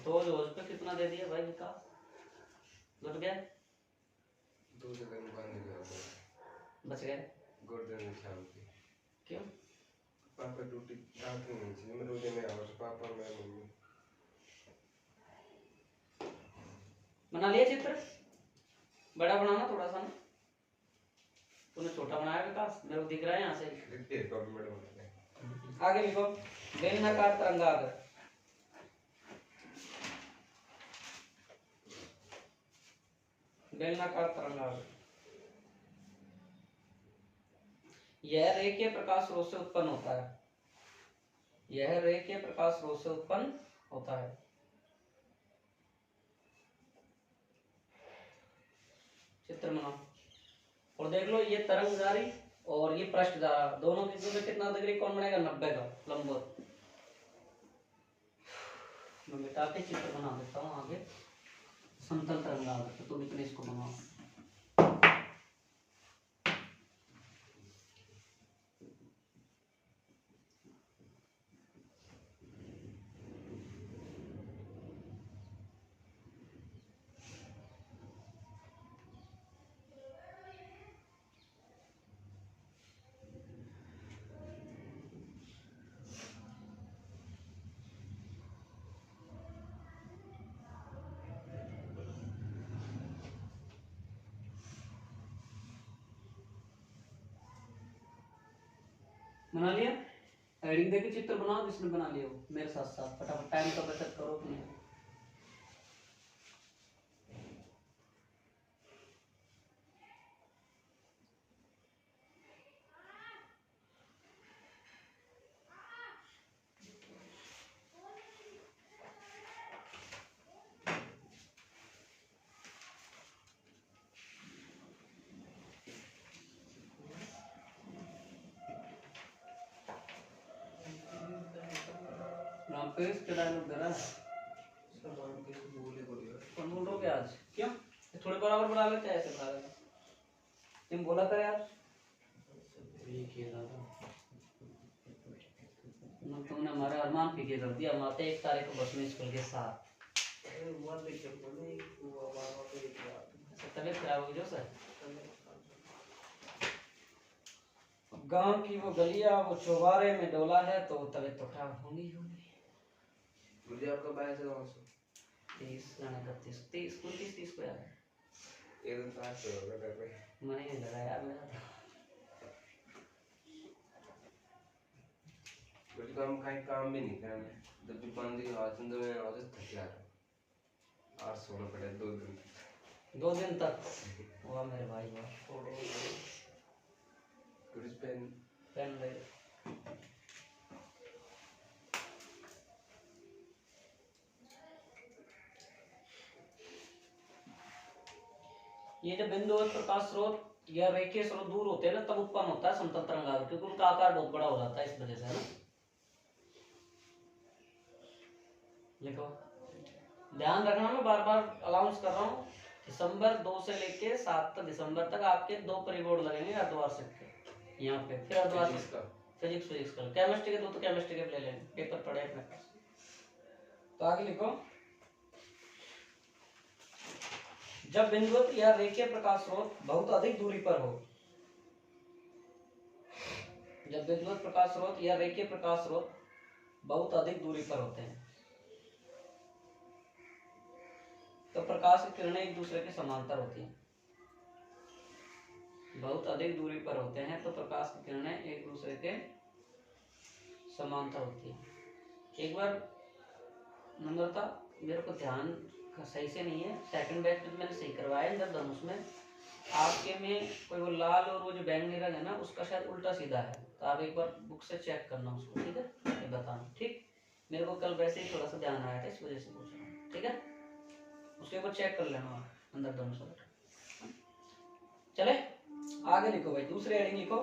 तो जो उस पे कितना दे दिया भाई विकास? लुट गया?
2 सेकंड बंद हो गया।
बच गए?
गर्दन में छाप दी।
क्यों?
पापा टूटी दांत नहीं थी मैं रोने में आवाज पापा मैं मम्मी।
बना लिया चित्र? बड़ा बनाना थोड़ा सा ना। तूने छोटा बनाया विकास, मेरे को दिख रहा है यहाँ से।
फिर कभी मैडम बताएं।
आगे लिखो, बेलनाकार तरंगाग्र। बेलनाकार तरंगाग्र यह रेखीय प्रकाश स्रोत से उत्पन्न होता है। यह रेखीय प्रकाश स्रोत से उत्पन्न होता है। चित्र बनाओ और देख लो, ये तरंग जारी और ये पृष्ठ जा रहा, दोनों के बीच में कितना डिग्री कोण बनेगा? 90 का लंबवत। मैं मिटा के चित्र बना देता हूँ आगे। समतल तरंगाग्र, तो तुम इतने इसको बनाओ। बना लिया? हेडिंग देके चित्र बनाओ जिसने बना लिया हो, मेरे साथ साथ फटाफट, टाइम का बचत करो अपनी। रामपेश के डायलॉग दे रहा है।
सब हम के बोले बोले
कौन बोल रहे हो क्या आज? क्यों? थोड़े बराबर बना लेते हैं, ऐसे बना लेते। तुम बोला कर यार।
ठीक है दादा।
तुमने हमारे अरमान फीके कर दिया। हम आते 1 तारीख को बस में स्कूल के साथ।
अरे वो देख के बोले वो बाबा को एक बात।
तबीयत खराब हो गई जो सर? गांव की वो गलियां वो चौबारे में डोला है तो तबीयत तो खराब होगी ही होगी।
मुझे आपका बाय से कौन सा
30 जाने 31 30 29 30 को यार
एक दिन पास होगा कर पे
मैंने नहीं लगा यार मेरा तो।
कुछ काम कहीं काम भी नहीं करना जब भी बंद की आवाज सुन तो मैं आवाज थक जा रहा और सोना पड़ा 2 दिन
तक हुआ मेरे भाई वाह।
कुछ पेन
पेन ले। ये जब बिंदुवत प्रकाश स्रोत या रेखीय स्रोत दूर होते हैं ना तब उत्पन्न होता है समतल तरंगाग्र, क्योंकि उनका आकार बहुत बड़ा हो जाता है इस वजह से, है ना। लिखो, ध्यान रखना, मैं बार बार अनाउंस कर रहा हूँ। दिसंबर 2 से लेके 7 दिसंबर तक आपके 2 परिबोर्ड लगेंगे अर्धवार्षिक के यहाँ पे, फिर अर्धवार्षिक का फिजिक्स का, केमिस्ट्री के 2 तो केमिस्ट्री के ले लेंगे, पेपर पड़े अपने पास। तो आगे लिखो, जब बिंदुवत या रेखीय प्रकाश स्रोत बहुत अधिक दूरी पर हो, जब बिंदुवत प्रकाश स्रोत या रेखीय प्रकाश स्रोत बहुत अधिक दूरी पर होते हैं तो प्रकाश की किरणें एक दूसरे के समांतर होती हैं। बहुत अधिक दूरी पर होते हैं तो प्रकाश की किरणें एक दूसरे के समांतर होती हैं। एक बार नम्रता, मेरे को ध्यान सही से नहीं है, सेकंड बैच में मैंने सही करवाया इंद्रधनुष में आपके में कोई वो लाल और वो जो बैंगनी रंग है ना उसका शायद उल्टा सीधा है, तो आप एक बार बुक से चेक करना उसको, ठीक है, ये बताना, ठीक। मेरे को कल वैसे ही थोड़ा सा ध्यान आया था इस वजह से पूछ रहा हूँ, ठीक है, उसके ऊपर चेक कर लेना इंद्रधनुष। चले आगे लिखो भाई, दूसरे हेडिंग लिखो।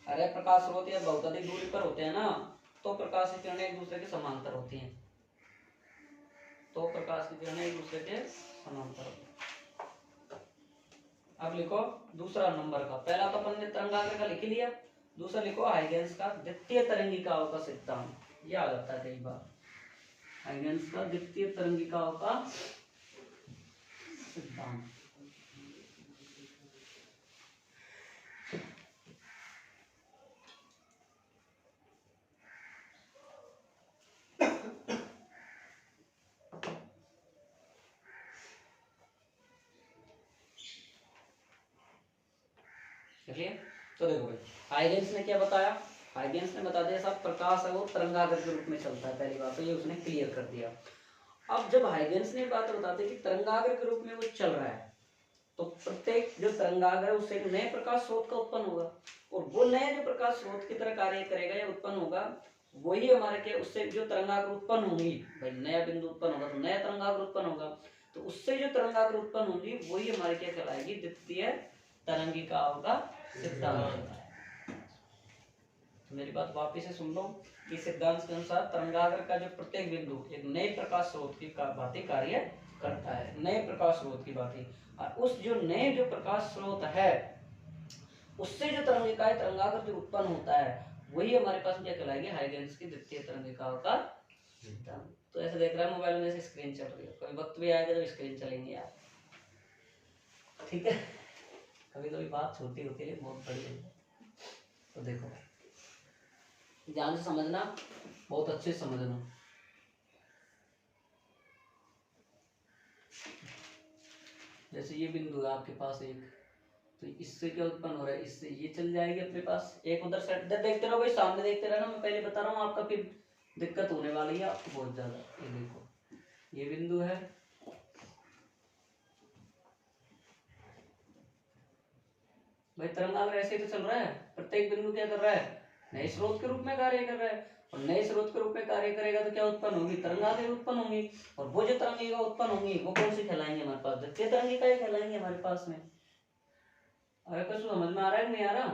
अरे प्रकाश स्रोत या बहुत अधिक दूरी पर होते हैं ना तो प्रकाश की किरणें एक दूसरे के समांतर होती हैं, तो प्रकाश की किरणें एक दूसरे के समांतर होती हैं। अब लिखो दूसरा नंबर का, पहला तो अपन ने तरंगाग्र का लिख लिया, दूसरा लिखो हाइगेंस का द्वितीय तरंगिकाओं का सिद्धांत। ये आ जाता है कई बार, हाइगेंस का द्वितीय तरंगिकाओं का सिद्धांत। चलिए तो देखो भाई, हाइगेंस ने क्या बताया, हाइगेंस ने बता दिया साहब प्रकाश है वो तरंगाग्र के रूप में चलता है, पहली बात तो ये उसने क्लियर कर दिया। अब जब हाइगेंस ने बात बताते कि तरंगाग्र के रूप में वो चल रहा है, तो प्रत्येक जो तरंगाग्र है उससे एक नए प्रकाश स्रोत का उत्पन्न होगा, और वो नए जो प्रकाश स्रोत की तरह कार्य करेगा या उत्पन्न होगा, वही हमारे क्या, उससे जो तरंगाग्र उत्पन्न होंगी, भाई नया बिंदु उत्पन्न होगा तो नया तरंगाग्र उत्पन्न होगा, तो उससे जो तरंगाग्र उत्पन्न होंगी वही हमारे क्या कहलाएगी, द्वितीय तरंगिकाओं का सिद्धांत होता है। तो मेरी बात वापिस से सुन लो कि सिद्धांत के अनुसार तरंगाग्र का जो प्रत्येक बिंदु एक नए प्रकाश स्रोत की भांति कार्य करता है, नए प्रकाश स्रोत की भांति, और उस जो नए जो प्रकाश स्रोत है उससे जो तरंगिकाएं तरंगाग्र जो उत्पन्न होता है वही हमारे पास क्या कहलाएगी, हाइगेंस की द्वितीय तरंगिकाओं का सिद्धांत। तो ऐसे देख रहा है मोबाइल में जैसे स्क्रीन चल रही है, कभी वक्त भी आएगा जब स्क्रीन चलेंगे यार, ठीक है, कभी कभी बात छोटी होती है बहुत बड़ी है। तो देखो ध्यान से समझना, बहुत अच्छे से समझना। जैसे ये बिंदु है आपके पास एक, तो इससे क्या उत्पन्न हो रहा है, इससे ये चल जाएगी अपने पास, एक उधर साइड देखते रहो भाई, सामने देखते रहना, मैं पहले बता रहा हूँ, आपका फिर दिक्कत होने वाली है आपको बहुत ज्यादा। ये देखो ये बिंदु है, भाई तरंगाग्र ऐसे तो चल रहा है, प्रत्येक बिंदु क्या कर रहा है, नए स्रोत के रूप में कार्य कर रहा है, और नए स्रोत के रूप में कार्य करेगा तो क्या उत्पन्न होगी, तरंगाग्र उत्पन्न होंगी, और वो जो तरंगिका उत्पन्न होंगी वो कौन सी कहलाएंगे हमारे पास, द्वितीय तरंगिकाएं कहलाएंगे हमारे पास में। अरे कुछ समझ में आ रहा है कि नहीं आ रहा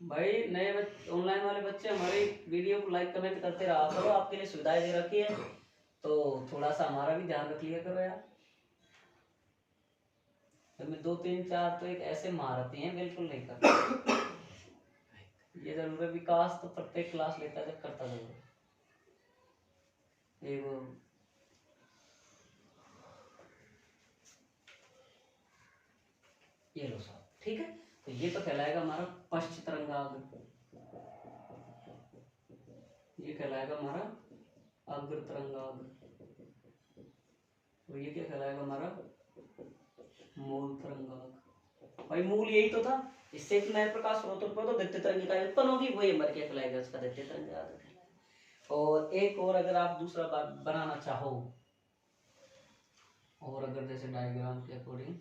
भाई? नए ऑनलाइन वाले बच्चे हमारी वीडियो को लाइक कमेंट करते रहा करो, आपके लिए सुविधाएं दे रखी है, तो थोड़ा सा हमारा भी ध्यान रख लिया करो यार। में 2 3 4 तो एक ऐसे महारथी हैं, बिल्कुल नहीं करते। ये जरूर है विकास तो प्रत्येक क्लास लेता जब करता जरूर एक ये लो साहब, ठीक है। तो ये तो कहलाएगा हमारा पश्च तरंगाग्र, ये कहलाएगा हमारा अग्र तरंगाग्र, और ये क्या कहलाएगा हमारा मूल तरंगाग्र। भाई मूल यही तो था, इससे एक नए प्रकाश स्रोत उत्पन्न तो द्वितीय तरंगिका उत्पन्न होगी, वही हमारे क्या कहलाएगा, उसका द्वितीय तरंगाग्र कहलाएगा। और एक और अगर आप दूसरा बनाना चाहो, और अगर जैसे डायग्राम के अकॉर्डिंग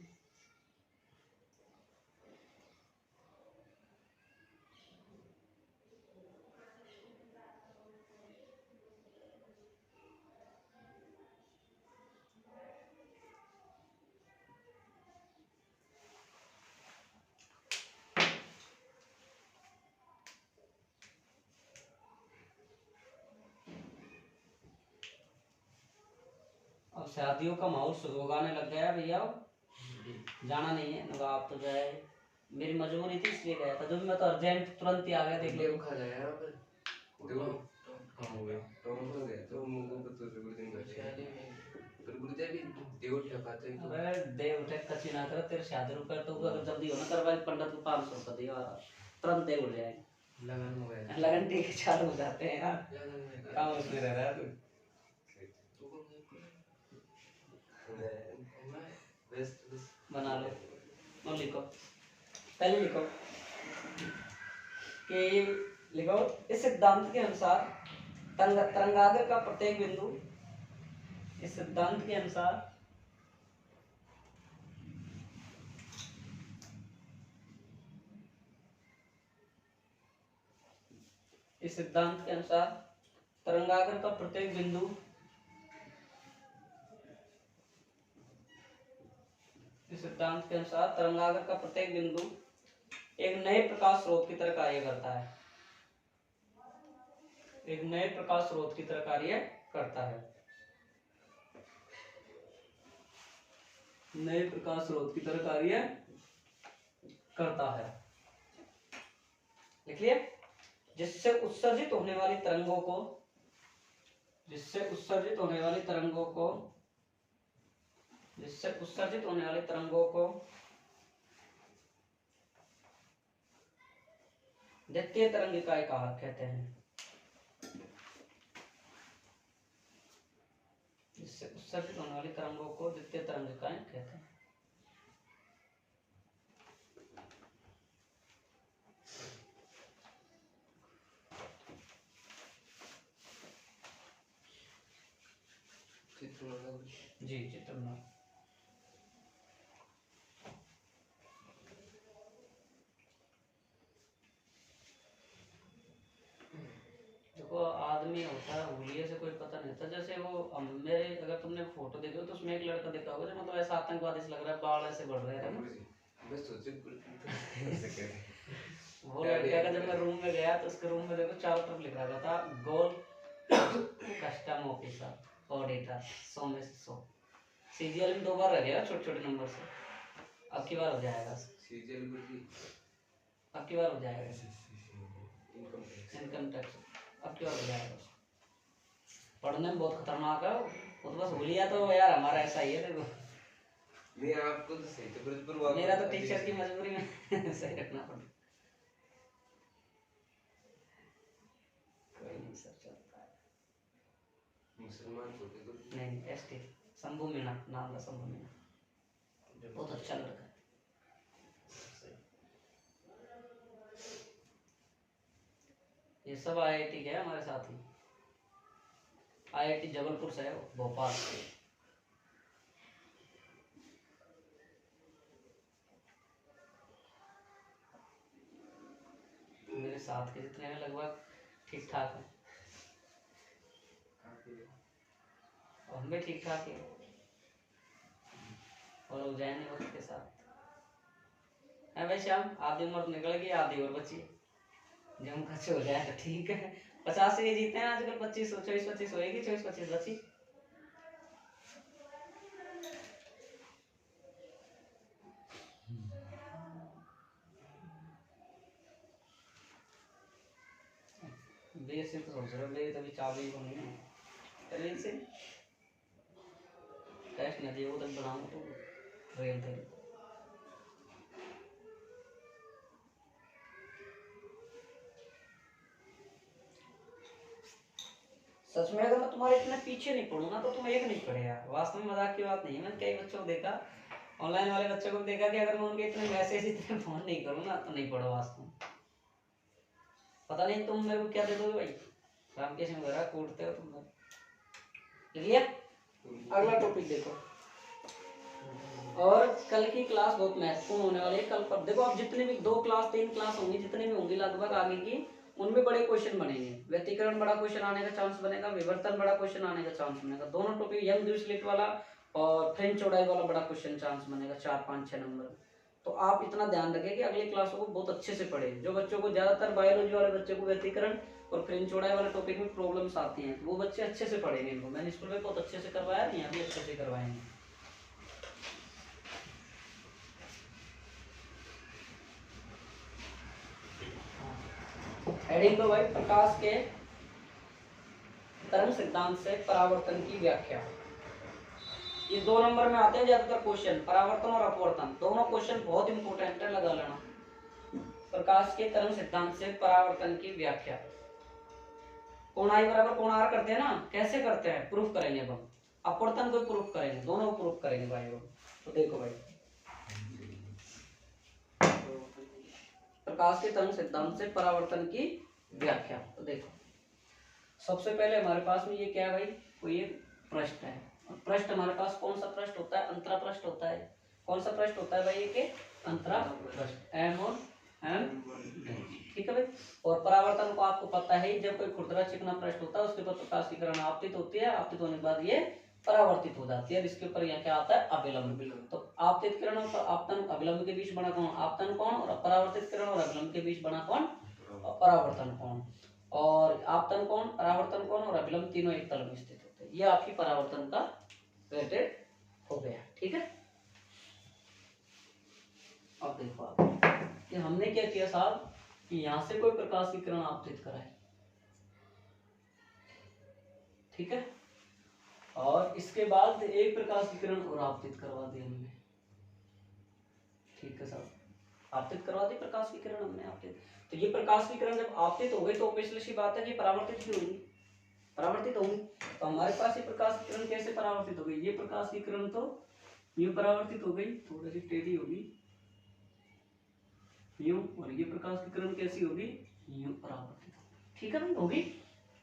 अब शादियों का माहौल शुरू होने लग गया भैया, जाना नहीं है ना आप तो गए, मेरी मजबूरी थी इसलिए गया था, जो भी मैं तो अर्जेंट तुरंत ही आ गया, देख ले
खा जाएगा यहाँ पर देखो कहाँ हो गया टॉम हो गया तो मुंह को तो जरूर दिन कर शादी में पर गुरुदेव भी देव उठा पाते हैं।
अरे देव उठे कच्ची ना कर, तेरे शादी रुपए तो अगर जल्दी होना करवा, पंडित को 500 रुपये दिया, तुरंत देव उठ जाएंगे,
लगन हो गया,
लगन ठीक चालू हो जाते हैं यार, काम उसमें रह रहा है तू। बना लो और लिखो, पहले लिखो कि लिखो इस सिद्धांत के अनुसार तरंगाग्र का प्रत्येक बिंदु, इस सिद्धांत के अनुसार इस सिद्धांत के अनुसार तरंगाग्र का प्रत्येक बिंदु इस सिद्धांत के अनुसार तरंगाग्र का प्रत्येक बिंदु एक नए प्रकाश स्रोत की तरह कार्य करता है, एक नए प्रकाश स्रोत की तरह कार्य करता है, नए प्रकाश स्रोत की तरह कार्य करता है, लिख लिया। जिससे उत्सर्जित होने वाली तरंगों को जिससे उत्सर्जित होने वाली तरंगों को द्वितीय तरंग इकाई कहा कहते हैं। जिससे उत्सर्जित होने वाली तरंगों को द्वितीय तरंग इकाई कहते हैं। जी चित्र बना। देखो आदमी होता है हुलिये से कोई पता नहीं होता। जैसे वो मेरे अगर तुमने फोटो देखी हो तो उसमें एक लड़का देखा होगा जो मतलब ऐसा आतंकवादी से लग रहा है, बाल ऐसे बढ़ रहे हैं ना। वो लड़का का जब मैं रूम में गया तो उसके रूम में देखो चारों तरफ लिखा हुआ था गोल कस्टम ऑफिसर ऑडिटर 100 में से 100। सीजीएल में 2 बार रह गया छोटे छोटे नंबर से। अब की बार हो जाएगा, अब की बार हो जाएगा इनकम टैक्स, अब की बार हो जाएगा। पढ़ने में बहुत खतरनाक है वो तो बस भूलिया तो यार हमारा ऐसा ही है। देखो
नहीं आपको तो सही तो
मेरा तो टीचर की मजबूरी में सही रखना पड़ता। कोई नहीं सब चलता है।
मुसलमान छोटे तो
नहीं एसटी शंभू मीना नाम था, शंभू मीना बहुत अच्छा लड़का है। ये सब आईआईटी के हैं हमारे साथ ही। आईआईटी जबलपुर से है वो, भोपाल से। मेरे साथ के जितने हैं लगभग ठीक ठाक है और हम भी ठीक ठाक ही और लोग जाएंगे वक्त के साथ है। भाई शाम आधी उम्र निकल गई, आधी और बची। जब खर्च हो जाए तो ठीक है। 50 ये जीते हैं आजकल, 25 24 होएगी, 24 25 बची। बेर से तो सोच रहे हो, बेर तभी चाबी को नहीं है ट्रेन से टेस्ट न दिए वो तक बनाऊं तो ट्रेन थे। सच में अगर मैं तुम्हारे इतने पीछे नहीं पढ़ूँ ना तो तुम एक नहीं पढ़े यार। वास्तव में मजाक की बात नहीं है। मैंने कई बच्चों को देखा, ऑनलाइन वाले बच्चों को देखा कि अगर मैं उनके इतने मैसेज इतने फोन नहीं करूँ ना तो नहीं पढ़ो वास्तव में। पता नहीं तुम मेरे को क्या दे दोगे भाई, रामकृष्ण वगैरह कूटते हो तुम। लिया अगला टॉपिक देखो। और कल की क्लास बहुत महत्वपूर्ण होने वाली है। कल पर देखो आप जितने भी 2 क्लास 3 क्लास होंगी, जितने भी होंगी लगभग आगे की, उनमें बड़े क्वेश्चन बनेंगे। व्यतिकरण बड़ा क्वेश्चन आने का चांस बनेगा, विवर्तन बड़ा क्वेश्चन आने का चांस बनेगा। दोनों टॉपिक यंग द्विस्लिट वाला और फ्रेंच चौड़ाई वाला बड़ा क्वेश्चन चांस बनेगा 4 5 6 नंबर। तो आप इतना ध्यान रखें कि अगली क्लासों को बहुत अच्छे से पढ़ें। जो बच्चों को ज्यादातर बायोलॉजी वाले बच्चों को व्यतिकरण और फ्रेंच चौड़ाई वाले टॉपिक में प्रॉब्लम्स आती हैं, वो बच्चे अच्छे से पढ़ेंगे इनको। मैंने स्कूल में बहुत अच्छे से करवाया, यहाँ भी अच्छे से करवाएंगे। हेडिंग दो भाई, प्रकाश के तरंग सिद्धांत से परावर्तन की व्याख्या। ये 2 नंबर में आते हैं ज्यादातर क्वेश्चन, परावर्तन और अपवर्तन। दोनों क्वेश्चन बहुत इंपॉर्टेंट है, लगा लेना। प्रकाश के तरंग सिद्धांत से परावर्तन की व्याख्या। कोण आई बराबर कोण आर करते हैं ना, कैसे करते हैं प्रूफ करेंगे अब हम। अपवर्तन को प्रूफ करेंगे, दोनों प्रूफ करेंगे भाई। तो देखो भाई, प्रकाश के तरंग सिद्धांत से परावर्तन की व्याख्या। तो देखो सबसे पहले हमारे पास में ये क्या है भाई, कोई एक पृष्ठ है। पृष्ठ हमारे पास कौन सा पृष्ठ होता है, अंतरा पृष्ठ होता है। कौन सा पृष्ठ होता है भाई, ये अंतरा पृष्ठ, एम और एम, ठीक है भाई। और परावर्तन को आपको पता है, जब कोई खुरदरा चिकना पृष्ठ होता है उसके ऊपर प्रकाश की किरण आपतित होती है, आपतित होने के बाद ये परावर्तित हो जाती है। इसके ऊपर यहाँ क्या आता है, अभिलंब। तो आपतित किरण और आपतन अभिलंब के बीच बना कौन, आपतन कोण, और परावर्तित किरण और अभिलंब के बीच बना कौन, परावर्तन कोण। और आपतन कोण, परावर्तन कोण और अभिलंब तीनों एक तल में स्थित होते हैं। ये आपकी परावर्तन का रिलेटेड हो गया, ठीक है। अब देखो आप, कि हमने क्या किया साहब, कि यहां से कोई प्रकाश की किरण आपतित कराए, ठीक है। और इसके बाद एक प्रकाश की किरण और आपतित करवा दी हमने, ठीक है साहब, आपतित करवा दी प्रकाश की किरण हमने आपतित। तो ये प्रकाश की किरण जब आपतित हो गई तो ऑब्वियसली सी बात है कि परावर्तित भी होगी, परावर्तित होंगी। तो हमारे पास ये प्रकाश की किरण कैसे परावर्तित हो गई, ये प्रकाश की किरण तो यूं परावर्तित हो गई, थोड़ी सी टेढ़ी होगी यूं, और ये प्रकाश की किरण कैसी होगी, यूं परावर्तित होगी, ठीक है ना, होगी।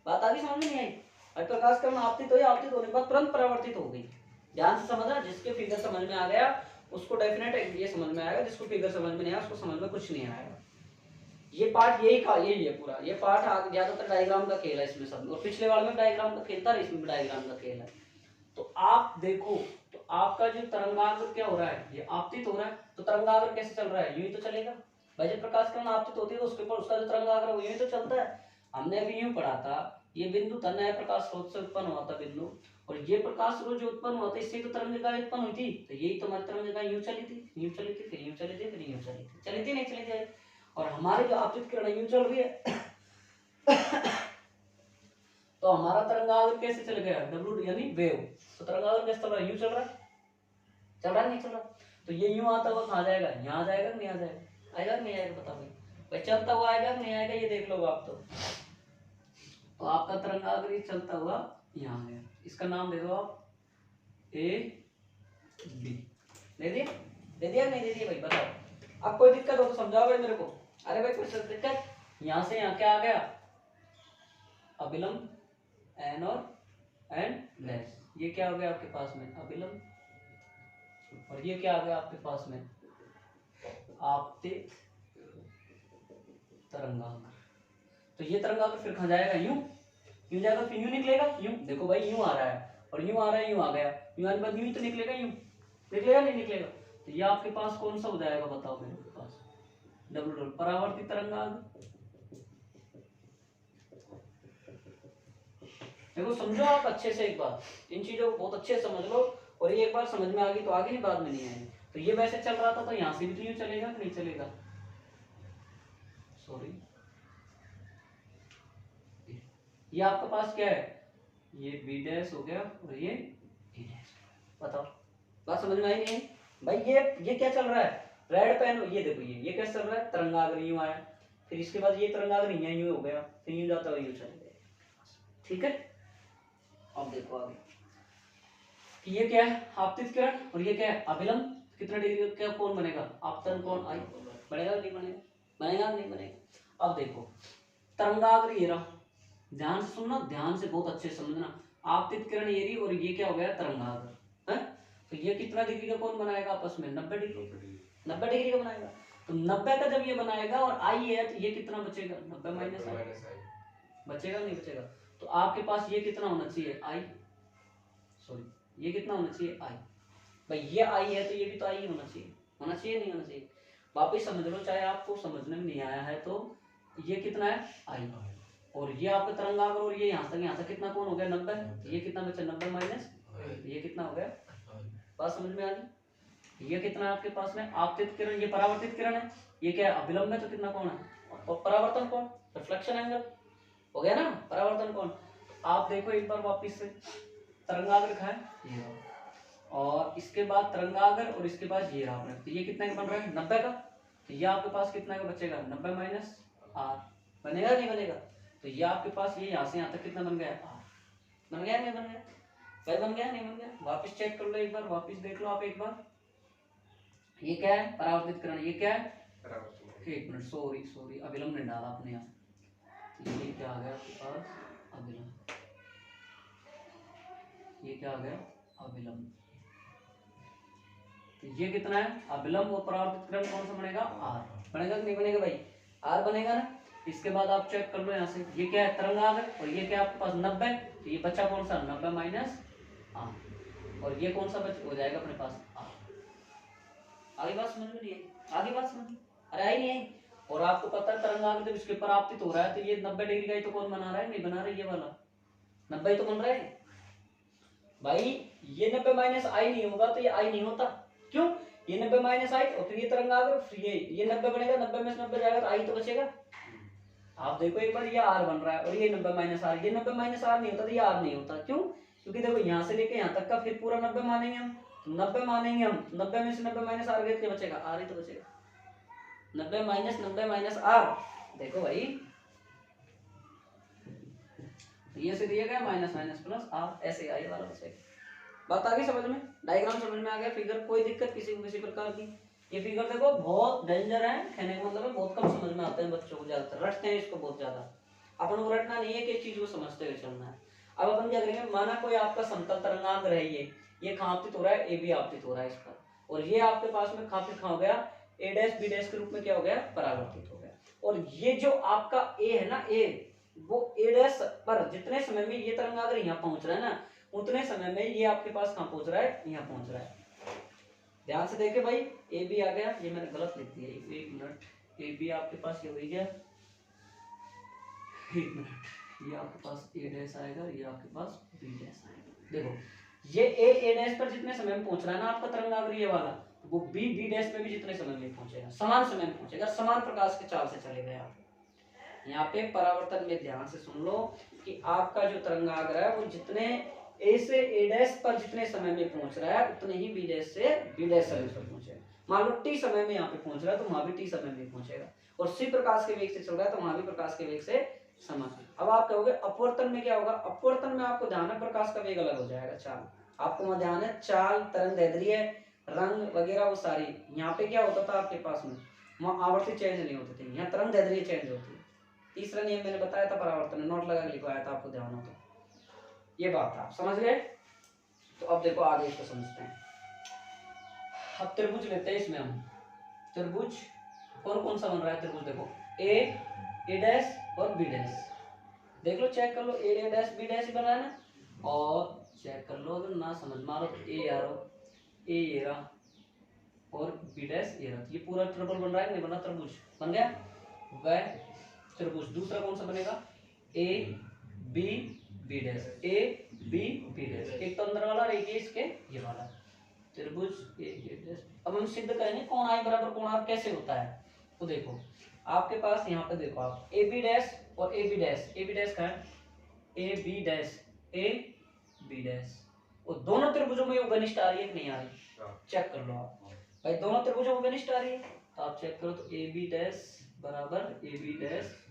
बात आगे समझ में नहीं आई। अब प्रकाश किरण आपतित हो, आपतित होने के बाद तुरंत परावर्तित हो गई। ध्यान से समझना, जिसके फिगर समझ में आ गया उसको डेफिनेट ये समझ में आएगा, जिसको फिगर समझ में नहीं आया उसको समझ में कुछ नहीं आएगा। ये पार्ट यही है पूरा, ये पार्ट ज्यादातर डायग्राम का खेल है इसमें सब, और पिछले वाले में डायग्राम का खेल था, इसमें भी डायग्राम का खेल है। तो आप देखो, तो आपका जो तरंगाग्र क्या हो रहा है, ये आपतित हो रहा है, तो तरंगाग्र कैसे चल रहा है, यूं ही तो चलेगा भाई। जब प्रकाश किरण आपतित होती है तो उसके ऊपर उसका जो तरंगाग्र है वो यूं ही तो चलता है। हमने अभी यूं पढ़ा था, ये बिंदु था, नया प्रकाश स्रोत से उत्पन्न हुआ था बिंदु, और ये प्रकाश स्रोत जो उत्पन्न हुआ था इससे तो तरंगिका उत्पन्न हुई थी। तो यही तो हमारी तरंगिका यूं चली थी, यूं चली थी, फिर यूं चली थी, फिर यूं चली थी, चली थी नहीं चली थी। और हमारी जो आपतित किरण यूं चल रही है तो हमारा तरंगाग्र कैसे चल गया, डब्ल्यू यानी वेव। तो तरंगाग्र कैसे चल रहा है, यूं चल रहा है, चल रहा है नहीं चल रहा। तो ये यूं आता हुआ कहाँ जाएगा, यहाँ आ जाएगा नहीं आ जाएगा, आएगा नहीं आएगा, बताओ भाई चलता हुआ आएगा नहीं आएगा, ये देख लो आप। तो आपका तरंगाग्र ये चलता हुआ यहाँ गया, इसका नाम दे दो आप ए बी। दे दिया, दे दिया नहीं दे दिया भाई, बताओ। अब कोई दिक्कत हो तो समझाओ भाई मेरे को। अरे भाई कोई दिक्कत, यहाँ से यहाँ क्या आ गया, अभिलंब एन और एन डैश, ये क्या हो गया आपके पास में अभिलंब, और ये क्या आ गया आपके पास में आपतित तरंगाग्र। तो ये तरंगाग्र फिर कहाँ जाएगा, यूं यूं जाएगा, फिर यूं निकलेगा, यूं देखो भाई यूं आ रहा है और यूं आ रहा है, यूं आ गया, यूं आने के बाद यूं तो निकलेगा, यूं निकलेगा नहीं निकलेगा। तो ये आपके पास कौन सा हो जाएगा बताओ मेरे पास, डबल परावर्तित तरंगाग्र। देखो समझो आप अच्छे से, एक बार इन चीजों को बहुत अच्छे से समझ लो, और ये एक बार समझ में आ गई तो आगे नहीं, बाद में नहीं आएगी। तो ये वैसे चल रहा था तो यहाँ से भी तो यूं चलेगा कि नहीं चलेगा, सॉरी ये आपके पास क्या है, ये बी डैश हो गया और ये ए डैश। बताओ बात समझ में आई नहीं भाई। ये क्या चल रहा है, रेड पेन, ये देखो ये कैसे चल रहा है, तरंगाग्र यूं आया, फिर इसके बाद ये तरंगाग्र यूं हो गया, फिर यूं जाता हुआ यूं चले गए, ठीक है। अब देखो आगे कि ये क्या है आपतित किरण और ये क्या है अभिलंब, कितना डिग्री का कोण बनेगा, आपतन कोण आई, बनेगा नहीं बनेगा, बनेगा नहीं बनेगा। अब देखो तरंगाग्र ये रहा, ध्यान से सुनना, ध्यान से बहुत अच्छे से समझना, आपतित किरण ये रही और ये क्या हो गया तरंगाग्र है। तो ये कितना डिग्री का कोण बनाएगा आपस में, 90 डिग्री, 90 डिग्री का बनाएगा। तो 90 का जब ये बनाएगा और आई है तो ये कितना बचेगा, 90 माइनस आई, बचेगा नहीं बचेगा। तो आपके पास ये कितना होना चाहिए आई, सॉरी ये कितना होना चाहिए आई, भाई ये आई है तो ये भी तो आई होना चाहिए, होना चाहिए नहीं होना चाहिए, वापिस समझ लो, चाहे आपको समझने में नहीं आया है तो ये कितना है आई, और ये आपका तरंगाग्र और ये यहाँ तक कितना कोण हो गया 90, ये कितना बचा 90 माइनस, ये कितना हो गया, बात समझ में आ गई। ये कितना है आपके पास में आपतित किरण, ये परावर्तित किरण है, ये क्या है अभिलंब है, तो कितना कोण है, और परावर्तन कोण रिफ्लेक्शन एंगल हो गया ना, परावर्तन कोण। आप देखो एक बार वापिस से, तरंगाग्र का है ये, और इसके बाद तरंगाग्र और इसके बाद ये रहा, तो ये कितना का बन रहा है 90 का, तो ये आपके पास कितना का बचेगा 90 माइनस आर, बनेगा नहीं बनेगा। तो ये आपके पास ये यहाँ से यहाँ तक कितना बन गया आर, बन गया नहीं बन गया भाई, बन गया नहीं बन गया, वापिस चेक कर लो एक बार, वापिस देख लो आप एक बार, ये क्या है परावर्तित किरण, ये क्या है एक मिनट, सॉरी अभिलंब नहीं डाला आपने यहाँ, ये क्या आ गया आपके पास अभिलंब, ये क्या आ गया अभिलंब, तो ये कितना है अभिलंब और परावर्तित किरण कौन सा बनेगा आर, बनेगा कि नहीं बनेगा भाई, आर बनेगा ना। इसके बाद आप चेक कर लो यहाँ से, ये क्या है तरंगाग्र और ये क्या है आपके पास 90, तो ये बच्चा कौन सा 90 माइनस आर, और ये कौन सा बच हो जाएगा अपने पास आर। आगे बात समझ में नहीं आई, आगे बात समझ, अरे आई नहीं आई। और आपको पता है तरंगाग्र जब इसके ऊपर आपतित हो रहा है तो ये 90 डिग्री का ही तो कौन बना रहा है, नहीं बना रहा है, ये वाला 90 ही तो बन रहा है भाई। ये 90 माइनस आई नहीं होगा तो ये आई नहीं होता, क्यों, ये 90 माइनस आई और फिर ये तरंगाग्र, फिर ये 90 बनेगा, 90 में से 90 जाएगा तो आई तो बचेगा, आप देखो एक बार ये आर बन रहा है और ये 90 माइनस आर, ये 90 माइनस आर नहीं होता तो ये आर नहीं होता। क्यों? क्योंकि देखो यहाँ से लेके यहाँ तक का फिर पूरा 90 मानेंगे हम, 90 मानेंगे हम, 90 में से 90 माइनस आर गए, क्या बचेगा? आर ही तो बचेगा। 90 माइनस आर, देखो भाई ये से दिया गया माइनस माइनस प्लस आर, ऐसे आई वाला बचेगा। बात आ गई समझ में? डायग्राम समझ में आ गया? फिगर कोई दिक्कत किसी को किसी प्रकार की? ये फिगर देखो बहुत डेंजर है, कहने का मतलब है बहुत कम समझ में आते हैं बच्चों को, ज्यादातर रटते हैं इसको बहुत ज्यादा। अपन को रटना नहीं है कि एक चीज को समझते हुए चलना है। अब अपन क्या करेंगे, माना कोई आपका समतल तरंगांतर है, ये कहाँ आपतित हो रहा है? ए बी आपतित हो रहा है इस पर, और ये आपके पास में खातिर कहाँ हो गया? ए डैश बी डैश के रूप में क्या हो गया? परावर्तित हो गया। और ये जो आपका ए है ना, ए, वो ए डैश पर जितने समय में ये तरंगांतर यहाँ पहुंच रहा है ना, उतने समय में ये आपके पास कहाँ पहुंच रहा है? यहाँ पहुंच रहा है। ध्यान से देखे भाई, ए बी आ गया, ये मैंने गलत लिख दिया, एक मिनट, ए बी आपके पास ये हो गया, एक मिनट, ये आपके पास ए डैश आएगा, ये आपके पास बी डैश आएगा। देखो ये ए डैश पर जितने समय में पहुंच रहा है ना आपका तरंगाग्र ये वाला, वो बी डैश में भी जितने समय में पहुंचेगा, समान समय में पहुंचेगा, समान प्रकाश के चाल से चलेगा। यहाँ पे परावर्तन में ध्यान से सुन लो कि आपका जो तरंगाग्र है वो जितने ए से ए डैश पर जितने समय में पहुंच रहा है उतने ही बी डैश से बी डैश समय पर पहुंचेगा। मान लो टी समय में यहाँ पे पहुंच रहा है तो वहां भी टी समय में पहुंचेगा, और सी प्रकाश के वेग से चल रहा है तो वहां भी प्रकाश के वेग से समान। अब आप कहोगे अपवर्तन में क्या होगा? अपवर्तन में आपको ध्यान है प्रकाश का वेग अलग हो जाएगा, चाल आपको वहां ध्यान है, चाल, तरंग दैर्ध्य, रंग वगैरह वो सारी। यहाँ पे क्या होता था आपके पास में, वहां आवर्ती चेंज नहीं होते थे, यहाँ तरंग दैर्ध्य चेंज होती है। तीसरा नियम मैंने बताया था परावर्तन में, नोट लगा के लिखवाया था, आपको ध्यान हो तो ये बात आप समझ गए। तो अब देखो आगे इसको समझते हैं। अब त्रिभुज लेते हैं, इसमें हम त्रिभुज कौन कौन सा बन रहा है त्रिभुज, देखो ए डैश और बी डैश, देख लो चेक कर लो, ए डैश बी डैश ही बना है ना, और चेक कर लो, अगर ना समझ मारो तो ए यारो, ए ये रहा और बी डैश ये रहा, ये पूरा ट्रिपल बन रहा है, नहीं बना? त्रिभुज बन गया वह त्रिभुज। दूसरा कौन सा बनेगा? A B B dash, A B B dash, एक तो अंदर वाला और एक इसके ये वाला त्रिभुज ए डैश। अब हम सिद्ध करेंगे कौन आई बराबर कौन आर कैसे होता है। तो देखो आपके पास यहाँ पे देखो आप ए बी डैश और ए बी डैश का है, A B dash, A B dash, और दोनों त्रिभुजों में घनिष्ठ आ रही है कि नहीं आ रही? चेक कर लो आप भाई, दोनों त्रिभुजों में घनिष्ठ आ रही है, तो आप चेक करो तो ए बी डैश बराबर ए बी डैश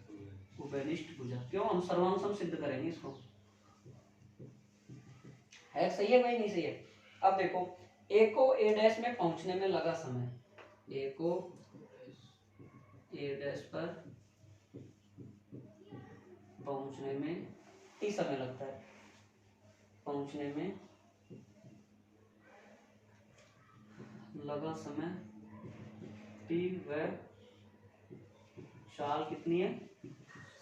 घनिष्ठ भुजा। क्यों? हम सर्वांशम सिद्ध करेंगे इसको, है सही है भाई? नहीं सही है? अब देखो ए को ए डैश में पहुंचने में लगा समय, ए को ए डैश पर पहुंचने में टी समय लगता है, पहुंचने में लगा समय टी, व चाल कितनी है?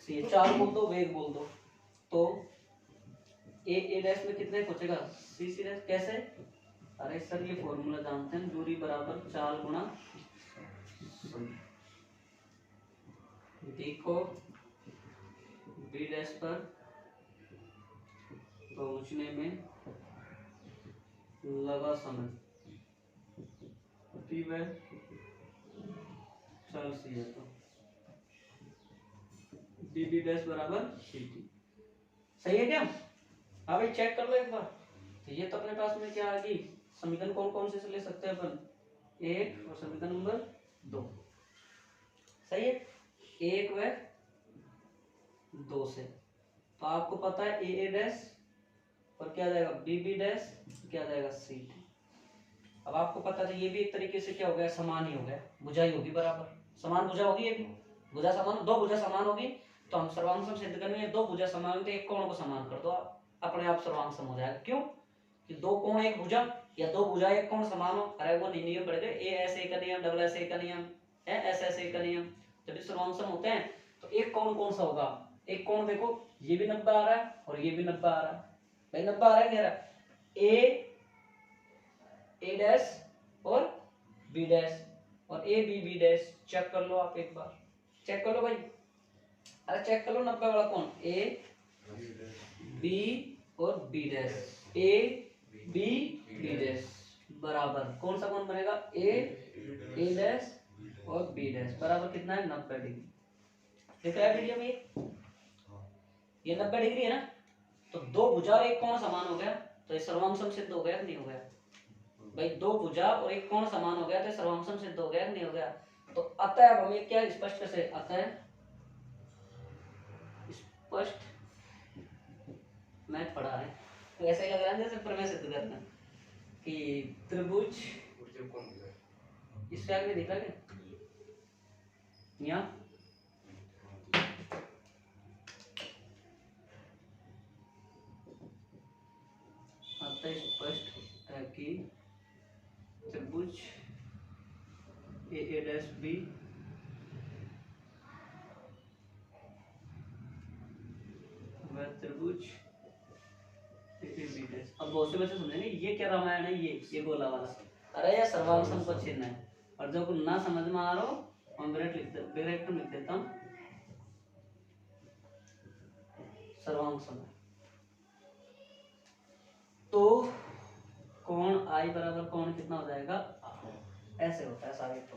सी, चाल बोल दो, वेग बोल दो, तो ए डैश में कितने पहुंचेगा? सी सी डैश। कैसे? अरे सर ये फॉर्मूला जानते हैं, दूरी बराबर चाल गुणा। देखो बी डैश पर पहुंचने में लगा समय टी व चाल सी है, तो डी बी डैश बराबर सी टी। सही है क्या? हाँ भाई चेक कर लो एक बार। तो ये तो अपने पास में क्या आ गई, समीकरण कौन कौन से ले सकते हैं अपन? एक और समीकरण नंबर 2, सही है, एक व 2 से। तो आपको पता है ए डैश और क्या जाएगा बी बी डैश, क्या जाएगा सी टी। अब आपको पता है ये भी एक तरीके से क्या हो गया, समान ही हो गया, भुजा ही होगी बराबर, समान भुजा होगी, ये भी भुजा समान, दो भुजा समान होगी तो हम सर्वांशम सिद्ध करेंगे, दो भुजा समान होगी तो एक कोण को समान कर दो आप, अपने आप सर्वांशम हो जाएगा। क्यों? कि दो कोण एक भुजा या दो भुजा एक कोण समान हो, अरे वो नहीं नियम पड़ गए, ए ऐसे का नियम, डबल ऐसे का नियम है, ऐसे ऐसे का नियम, जब सर्वांशम होते हैं तो एक कोण कौन सा होगा? एक कोण देखो ये भी 90 आ रहा है और ये भी 90 आ रहा है, भाई 90 आ रहा है कह रहा ए डैश और बी डैश और A B B dash. Check कर लो आप एक बार, चेक कर लो भाई, अरे चेक कर लो 90 वाला कौन, ए बी और B dash, A B B dash बराबर कौन सा कौन बनेगा, ए डैश और बी डैश बराबर कितना है 90 डिग्री। दिख रहा है वीडियो में ये 90 डिग्री है ना, तो दो भुजा और एक कोण समान हो गया तो ये सर्वांग सिद्ध हो गया कि नहीं हो गया भाई? दो भुजा और एक कोण समान हो गया तो सर्वांग सिद्ध हो गया कि नहीं हो गया? तो अतः अब हमें क्या स्पष्ट कैसे, अतः स्पष्ट मैथ पढ़ा है तो ऐसे लग रहा है जैसे प्रमेय सिद्ध करना कि त्रिभुज
ऊर्जा कौन दिया है?
इस ट्रैक में दिखा क्या यहाँ अतः स्पष्ट है कि त्रिभुज ए डैश बी व त्रिभुज अब बहुत से बच्चे समझेंगे ये क्या रामायण है, ये गोला वाला, अरे ये सर्वांग संपद चिन्ह है। और जो को ना समझ में आ रहा हो हम ब्रैकेट में लिख देता हूँ सर्वांग संपद। तो कोण आई बराबर कोण कितना हो जाएगा, ऐसे होता है सारे। तो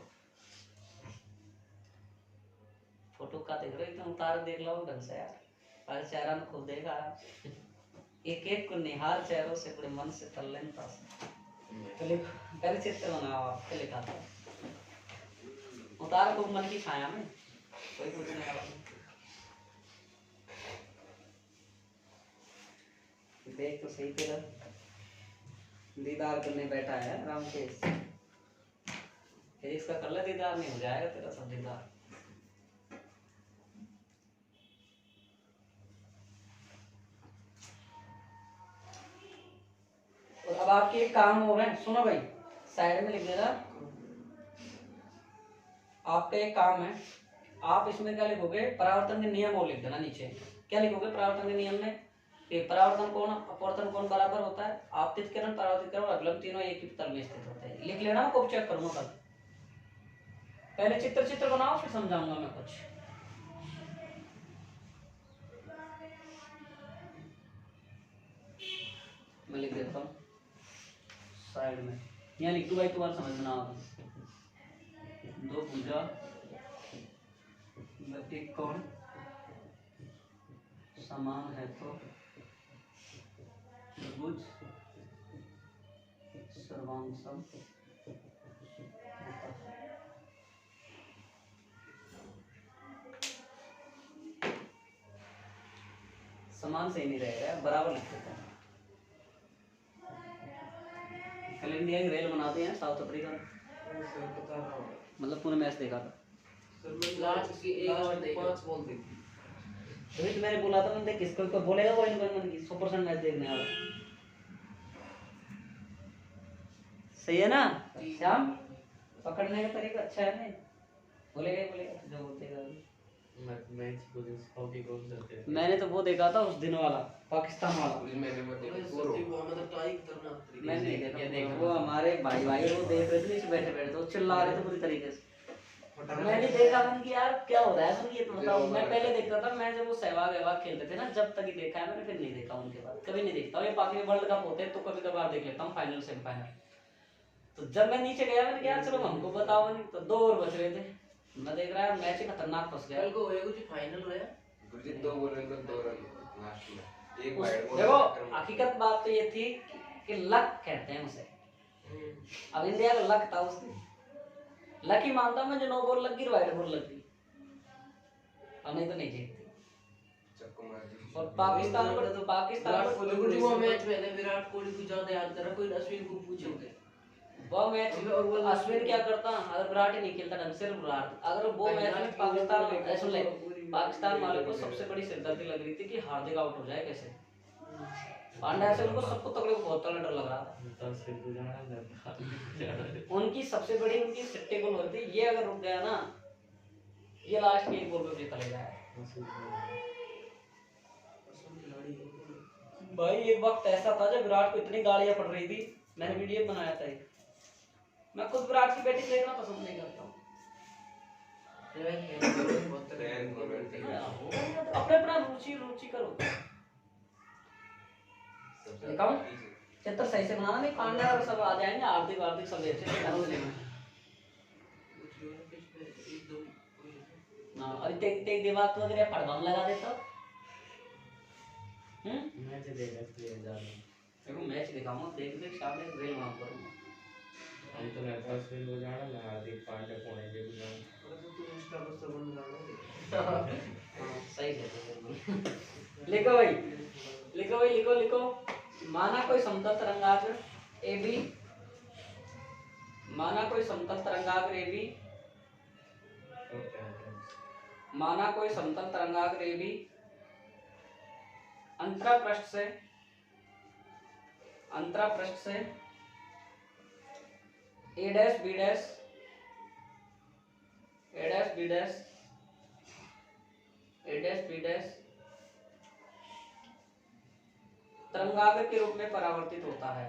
फोटो का देख रहे हो एकदम उतार देख लो ढंग से यार, हर चेहरा में खुद देखा एक एक को निहार चेहरों से बड़े मन से तल्लीनता से पहले चित्र बनाओ आपके लिखा था उतार को मन की छाया में कोई कुछ नहीं आया। देख तो सही तेरा दीदार करने बैठा है रामकेश, इसका कर ले दीदार, नहीं हो जाएगा तेरा सब दीदार। और अब आपके एक काम हो रहे हैं, सुनो भाई साइड में लिख देना, आपका एक काम है, आप इसमें क्या लिखोगे, परावर्तन के नियम और लिख देना नीचे। क्या लिखोगे परावर्तन के नियम में कि परावर्तन कोण अपवर्तन कोण बराबर होता है, आपतित किरण परावर्तित किरण और अवलंब तीनों एक ही तल में स्थित होते हैं। लिख लेना, कॉपी चेक करूंगा कल। पहले चित्र बनाओ फिर समझाऊंगा मैं कुछ। मैं लिख देता हूँ साइड में, यहाँ लिख दो भाई तुम्हारा समझ में आ। दो भुजा एक कोण समान है तो त्रिभुज सर्वांग सम समान सही नहीं रहेगा, बराबर लिख देते हैं। कल इंडिया की रेल बनाते हैं साउथ अफ्रीका, मतलब पूरे मैच देखा था।
लास्ट की एक और 5 बॉल देखी।
रोहित मैंने बोला था, मैंने किसको को बोलेगा वो इनको मन की 100% मैच देखने वाला। सही है ना श्याम, पकड़ने का तरीका अच्छा है नहीं, बोलेगा जो बोलेगा।
मैच को हॉकी कौन करते हैं?
मैंने तो वो देखा था उस दिन वाला पाकिस्तान वाला,
मैंने मत
मैंने नहीं देखा। वो हमारे भाई वो देख रहे थे नीचे बैठे बैठे तो चिल्ला रहे थे पूरी तरीके से। मैंने देखा मैंने कि यार क्या हो रहा है, मैंने ये तो बताओ। मैं पहले देखता था, मैं जब वो सहवाग खेलते थे ना जब तक ही देखा है मैंने, फिर नहीं देखा उनके बाद, कभी नहीं देखता। ये बाकी वर्ल्ड कप होते हैं तो कभी कभार देख लेता हूँ, फाइनल सेमीफाइनल। तो जब मैं नीचे गया मैंने कहा चलो हमको बताओ, नहीं तो 2 ओवर बच रहे थे, मैं देख रहा है मैच खतरनाक फंस गया।
कल को होएगा कुछ फाइनल होया
गुरजीत 2 बॉल में 2 रन लास्ट में, एक वाइड बॉल।
देखो हकीकत बात तो ये थी कि लक कहते हैं उसे, अब इंडिया का लक था उस दिन, लकी मानता मैं जो 9 बॉल लग गई, वाइड बॉल लग गई, और नहीं तो नहीं जीतती।
चक्को मार दी।
और पाकिस्तान को
वो मैच में विराट कोहली को ज्यादा याद करा, कोई अश्विन को पूछोगे
वो मैच अश्विन क्या करता, अगर विराट ही नहीं खेलता ढंग से, विराट अगर वो मैच में पाकिस्तान वाले को सबसे बड़ी सिरदर्दी लग रही थी कि हार्दिक आउट हो जाए कैसे। पांड्या से उनको सबको तगड़े को बहुत डर लग रहा था। उनकी सबसे बड़ी उनकी सिट्टे गोल होती, ये अगर रुक गया ना, ये लास्ट के 1 बॉल पे चले जाए भाई। एक वक्त ऐसा था जब विराट को इतनी गालियां पड़ रही थी, मैंने वीडियो बनाया था एक। मैं खुद विराट की बैटिंग देखना पसंद नहीं करता हूँ, अपने अपना रुचि करो। दिखाऊं चित्र सही से बनाना, नहीं पांड्या और सब आ जाएंगे, हार्दिक सब अच्छे से ना हाँ, और तेग दिमाग तो अगर ये पढ़वा में लगा देता
मैच देखते हैं ज्यादा।
देखो मैच दिखाऊंगा, देख देख सामने रेल वहां करूंगा।
हम तो नहीं पास फिर वो जाना ना हार्दिक पांड्या पुणे जे भी जाना।
अरे तो तू इंस्टा पर सब बंद कर दे।
हाँ सही है। लिखो भाई, लिखो भाई, लिखो लिखो। माना कोई समतल तरंगाग्र AB, माना कोई समतल तरंगाग्र AB, माना कोई समतल तरंगाग्र AB अंतरा पृष्ठ से A dash B dash A dash B dash A dash B dash तरंगाग्र के रूप में परावर्तित होता है।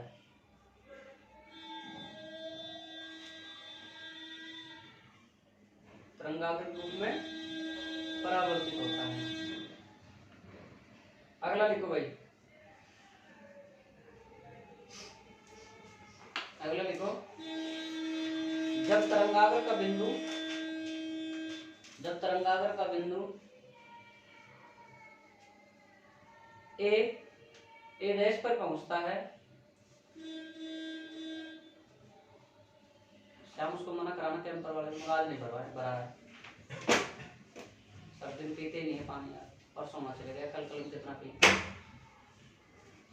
तरंगाग्र के रूप में परावर्तित होता है। अगला लिखो भाई, अगला लिखो। जब तरंगाग्र का बिंदु A डैश पर पहुंचता है, श्याम उसको मना कराना कैंप पर वाले को, आज नहीं भरा है। सब दिन पीते नहीं है पानी यार, परसों में चले गए, कल कितना पी।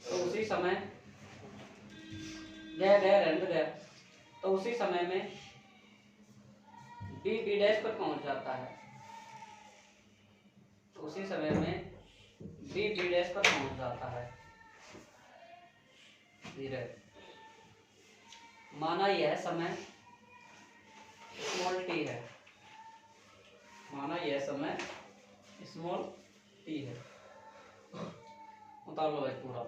तो उसी समय गया, तो उसी समय में B डैश पर पहुंच जाता है, तो उसी समय में B डैश पर पहुंच जाता है। धीरे माना यह समय स्मॉल t है, माना यह समय स्मॉल t है। उतार लो भाई पूरा,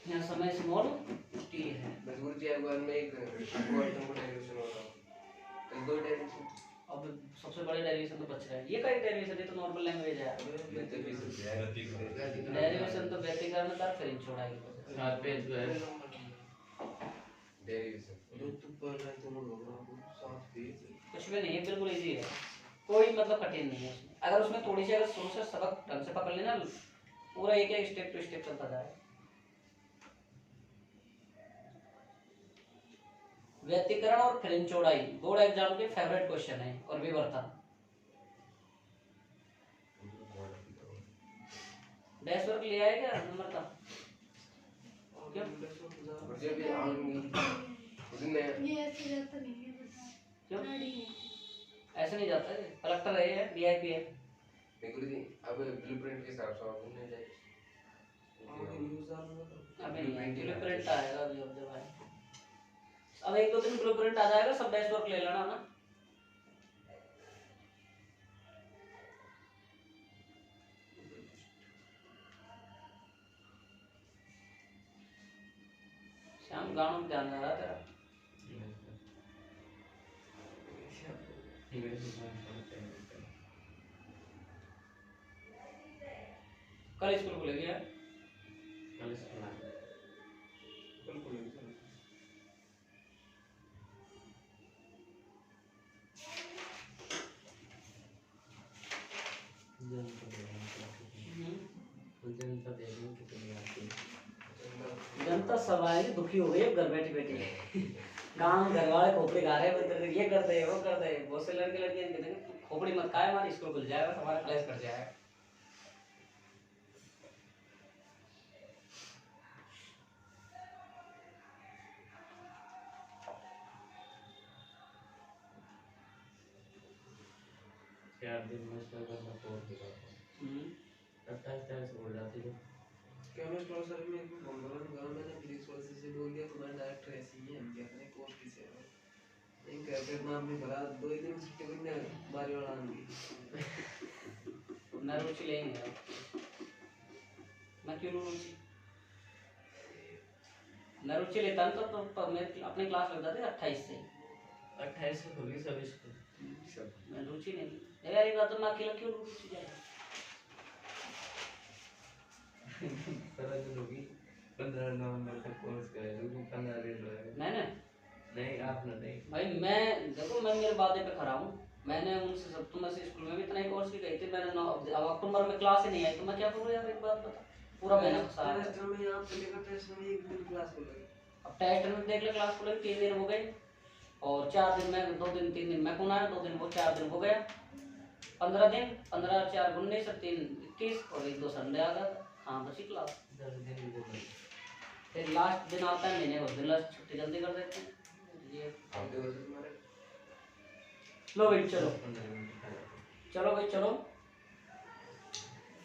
यह समय स्मॉल t है।
मजबूर जी एक बार में एक क्वांटम को डेरिवेशन हो रहा है, दो डेरिवेशन।
अब सबसे बड़े डेरिवेशन तो बच रहा है, ये का डेरिवेशन है, तो नॉर्मल लैंग्वेज है। डेरिवेशन तो व्यतिकरण का फिर छोड़ाएगी
सात पेज जो है
डेरिवेशन जो तू पढ़ रहा है तुम लोग साथ पेज
कुछ भी नहीं है, बिल्कुल इजी है, कोई मतलब कठिन नहीं है उसमें। अगर उसमें थोड़ी सी अगर शुरू से सबक ढंग से पकड़ लेना, पूरा एक एक स्टेप टू स्टेप चलता जाए। व्यतिकरण और फिल्म चौड़ाई बोर्ड एग्जाम के फेवरेट क्वेश्चन है, और विवर्तन। डैश वर्क लिया है क्या नंबर का? क्यों?
मुझे भी आऊंगी उसने
ये ऐसे जाता नहीं है, बता
क्यों?
गाड़ी है।
ऐसे नहीं जाता है, कलेक्टर है, VIP है।
नहीं गुरुजी अब ब्लूप्रिंट के हिसाब से आप नहीं जाए
अभी नहीं, ब्लूप्रिंट आएगा अभी, अब जब आए अब एक दो दिन ब्लूप्रिंट आ जाएगा, सब डैश वर्क ले लेना ना। श्याम गानों में ध्यान लगा तेरा। कल स्कूल खुलेगी यार, जनता सवाल दुखी हो गई है घर बैठी बैठी। काम घर वाले खोपड़ी गा रहे हैं, ये कर दे वो कर दे। बहुत से लड़के लड़कियां कहते हैं तू खोपड़ी मत खाए, हमारी स्कूल खुल जाएगा, हमारा क्लास कर जाएगा।
चार दिन में इसका करना कोर्स होगा 28 हो जाती है।
केमिस्ट और सर में एक बंगलोर में गया, मैंने पुलिस वाले से बोल दिया तुम्हारा डायरेक्टर ऐसे ही है, हम क्या करें कोर्स किसे है इन कहते नाम भी भरा 2 दिन छुट्टी करने बारी वाला आएंगे
मैं रुचि लेंगे, मैं क्यों रुचि, मैं रुचि लेता हूँ तो मैं अपने क्लास लग जाते 28 से
28 से खुली सभी स्कूल
सब
मैं रुचि नहीं यार, ये बात तो मैं अकेला क्यों रुचि जाएगा।
सरज होगी 15 नवंबर तक कोर्स करेगा, 15 दिन रहेगा।
नहीं
नहीं आपने नहीं
भाई, मैं देखो मैं मेरे वादे पे खड़ा हूँ, मैंने उनसे सब तुम ऐसे स्कूल में भी इतना ही कोर्स की गई थी, मैंने अब अक्टूबर में क्लास ही नहीं आई तो मैं क्या करूँ यार, एक बात बता, पूरा महीना फंसा है।
टेस्ट में यहाँ पे लेकर टेस्ट में एक दिन क्लास को लगे।
अब टेस्ट में देख ले क्लास खुले 3 दिन हो गए और 4 दिन में 2 दिन 3 दिन मैं कौन आया, 2 दिन वो 4 दिन हो गया, 15 दिन, 15 और 4 19 और 3 21 और 1 2 संडे आ गया। हाँ बची क्लास
10 दिन को गए।
फिर लास्ट दिन आता है महीने उस दिन लास्ट छुट्टी जल्दी कर देते हैं ये।
आप देखो सर तुम्हारे
लो भाई चलो
15 मिनट का है।
चलो भाई चलो,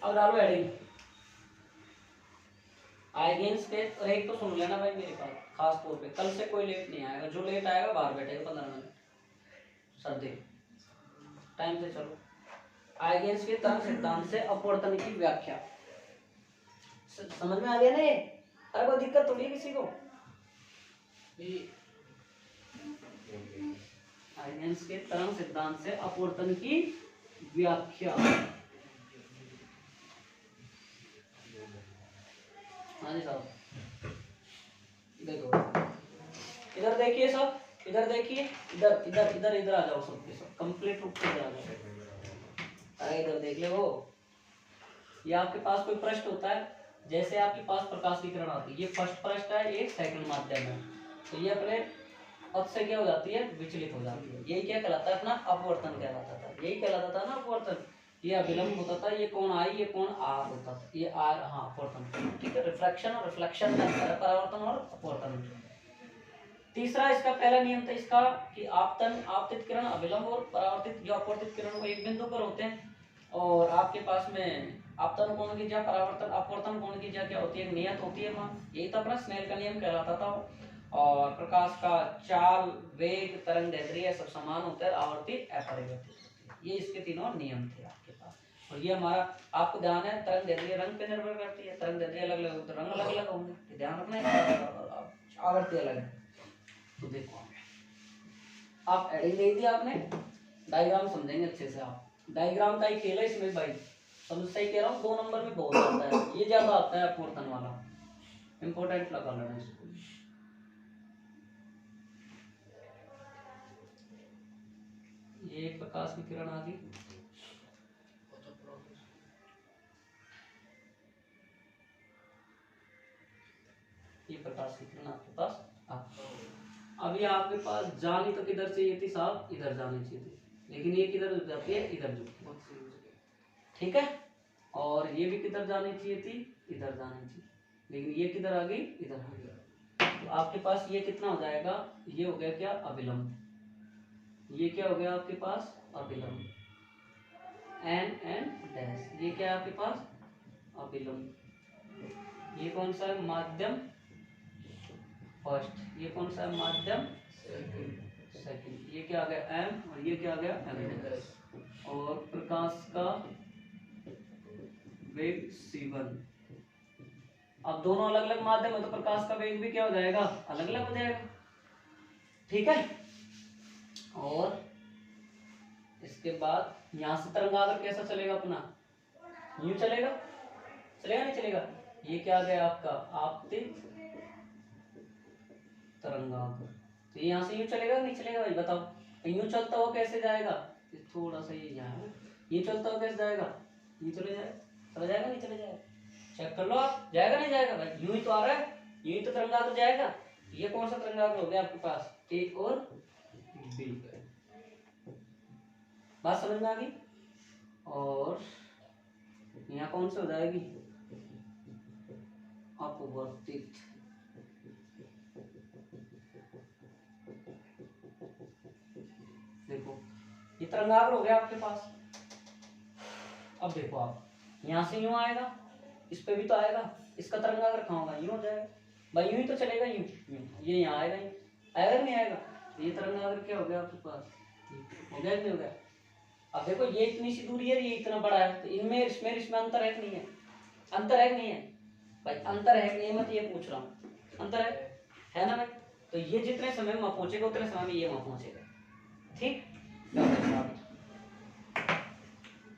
अब डालो हेडिंग आइगेन्स के। और एक तो सुन लेना भाई मेरे पास खास तौर पे, कल से कोई लेट नहीं आएगा, जो लेट आएगा बाहर बैठेगा 15 मिनट सर्दी, टाइम से चलो। आइगेन्स के तरंग सिद्धांत से अपवर्तन की व्याख्या समझ में आ गया ना ये? अरे कोई दिक्कत थोड़ी है किसी को? आइगेन्स के तरंग सिद्धांत से अपवर्तन की व्याख्या। हाँ जी साहब देखो इधर देखिए सब, इधर देखिए, इधर इधर इधर इधर आ जाओ सबके सब कंप्लीट रूप से इधर आ जाओ। अरे इधर देख ले वो, ये आपके पास कोई पृष्ठ होता है, जैसे आपके पास प्रकाश की किरण आती है, ये फर्स्ट पृष्ठ है, ये सेकंड माध्यम है, तो ये अपने पथ से क्या हो जाती है, विचलित हो जाती है। यही क्या कहलाता है अपना अपवर्तन कहलाता था, यही कहलाता था ना अपवर्तन। ये अभिलंब होता था, ये कोण आई, ये कोण आर होता था, ये आर हाँ अपवर्तन, ठीक है। रिफ्लेक्शन और रिफ्लेक्शन का अंतर है, परावर्तन और अपवर्तन। तीसरा इसका पहला नियम था इसका कि आपतन आपतित किरण अभिलंब और परावर्तित जो अपवर्तित किरण वो एक बिंदु पर होते हैं, और आपके पास में आपतन कोण की जगह परावर्तन अपवर्तन कोण की जगह क्या होती है, नियत होती है वहाँ। यही तो अपना स्नेल का नियम कहलाता था। और प्रकाश का चाल वेग तरंग दैर्ध्य सब समान होता है, आवर्ती अपरिवर्तित होती है। ये इसके तीनों नियम थे आपके पास। और ये हमारा आपको ध्यान है तरंग दैर्ध्य रंग पे निर्भर करती है, तरंग दैर्ध्य अलग अलग तो रंग अलग अलग होंगे, ध्यान रखना है। आवर्ती अलग है। तो देखो आप एडिंग दे दी आपने, डायग्राम समझेंगे अच्छे से आप। डायग्राम का ही खेल है इसमें भाई, समझ सही कह रहा हूँ। 2 नंबर में बहुत आता है, ये ज्यादा आता है अपवर्तन वाला, इंपॉर्टेंट लगा लेना इसको। ये एक प्रकाश की किरण आ गई, ये प्रकाश की किरण आपके पास अब ये आपके पास जानी तो किधर चाहिए थी साहब, इधर जानी चाहिए थी, लेकिन ये किधर जाती है, इधर झुकती है, ठीक है। और ये भी किधर जानी चाहिए थी, इधर जानी चाहिए, लेकिन ये किधर आ गई, इधर आ गई। तो आपके पास ये कितना हो जाएगा, ये हो गया क्या अभिलंब, ये क्या हो गया आपके पास अभिलंब, एन डैश, ये क्या है आपके पास अभिलंब। ये कौन सा है माध्यम फर्स्ट, ये कौन सा है माध्यम सेकंड, ये क्या आ गया एम और ये क्या आ गया एम। और प्रकाश का वेग c1। अब दोनों अलग अलग माध्यम है तो प्रकाश का वेग भी क्या हो जाएगा, अलग अलग हो जाएगा, ठीक है। और इसके बाद यहां से तरंगाग्र कैसा चलेगा अपना, यूं चलेगा, चलेगा नहीं चलेगा। ये क्या आ गया आपका आपतित तरंगाग्र, तो यहाँ से यूं चलेगा नहीं चलेगा भाई बताओ। यूं चलता हुआ कैसे जाएगा, थोड़ा सा ये यहाँ यूं चलता हुआ कैसे जाएगा, यूं चले जाएगा, चला जाएगा नहीं चले जाएगा, चेक कर लो आप, जाएगा नहीं जाएगा भाई, यूं ही तो आ रहा है, यूं ही तो तरंगाग्र जाएगा। ये कौन सा तरंगाग्र हो गया आपके पास, ए और बी, बात समझ में आ गई। और यहाँ कौन सी हो जाएगी अपवर्तित, देखो ये तरंगाग्र हो गया आपके पास। अब देखो आप यहाँ से यूं आएगा, इस पे भी तो आएगा, इसका तरंगाग्र कहाँ होगा, यूं हो जाएगा भाई, यूं ही तो चलेगा, यूं ये यहाँ आएगा, यूं आएगा नहीं आएगा। ये तरंगाग्र क्या हो गया आपके पास, हो गया नहीं हो गया। अब देखो ये इतनी सी दूरी है, ये इतना बड़ा है, तो इनमें इसमें अंतर है कि नहीं है, अंतर है कि नहीं है भाई, अंतर है कि नहीं, मत ये पूछ रहा हूँ, अंतर है ना भाई। तो ये जितने समय में वहां पहुंचेगा उतने समय में ये वहां पहुंचेगा, ठीक।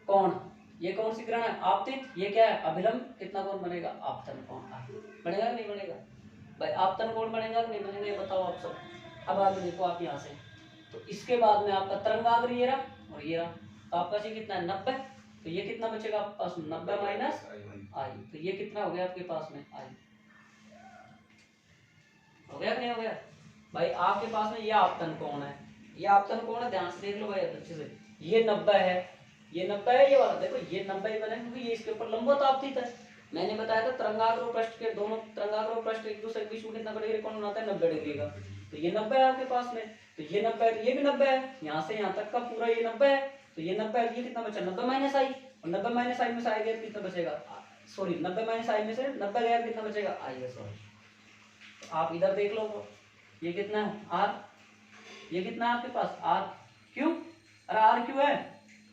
कौन, ये कौन सी किरण है आपतित, ये क्या है अभिलंब, कितना कोण बनेगा आपतन कोण बनेगा नहीं बनेगा भाई, आपतन कोण बनेगा नहीं बनेगा, ये बताओ आप सब। अब आगे देखो आप यहाँ से, तो इसके बाद में आपका तरंगाग्र ये रहा और ये रहा। तो आपका जी कितना है 90। तो ये कितना बचेगा आपके पास 90 माइनस आई। तो ये कितना हो गया आपके पास में आई। हो गया कि नहीं हो गया भाई। आपके पास में ये आपतन कोण है, ये आपतन कोण है, ध्यान से देख लो भाई अच्छे से। ये 90 है, ये 90 है, ये वाला देखो ये 90 ही बने क्योंकि ये इसके ऊपर लंबवत आपतित है। मैंने बताया था तरंगाग्र और पृष्ठ के दोनों तरंगाग्र और पृष्ठ एक दूसरे के बीच में कितना डिग्री कोण बनाता है 90 डिग्री का। तो ये 90 है आपके पास में। तो ये 90 है, तो ये भी 90 है, यहाँ से यहाँ तक का पूरा ये 90 है। तो ये 90 है, ये कितना बचा 90 माइनस आई। और 90 माइनस आई में से आई गया कितना बचेगा, सॉरी 90 माइनस आई में से 90 गया कितना बचेगा आई है सॉरी। आप इधर देख लो ये कितना है आर, ये कितना है आपके पास आर क्यों। अरे आर क्यों है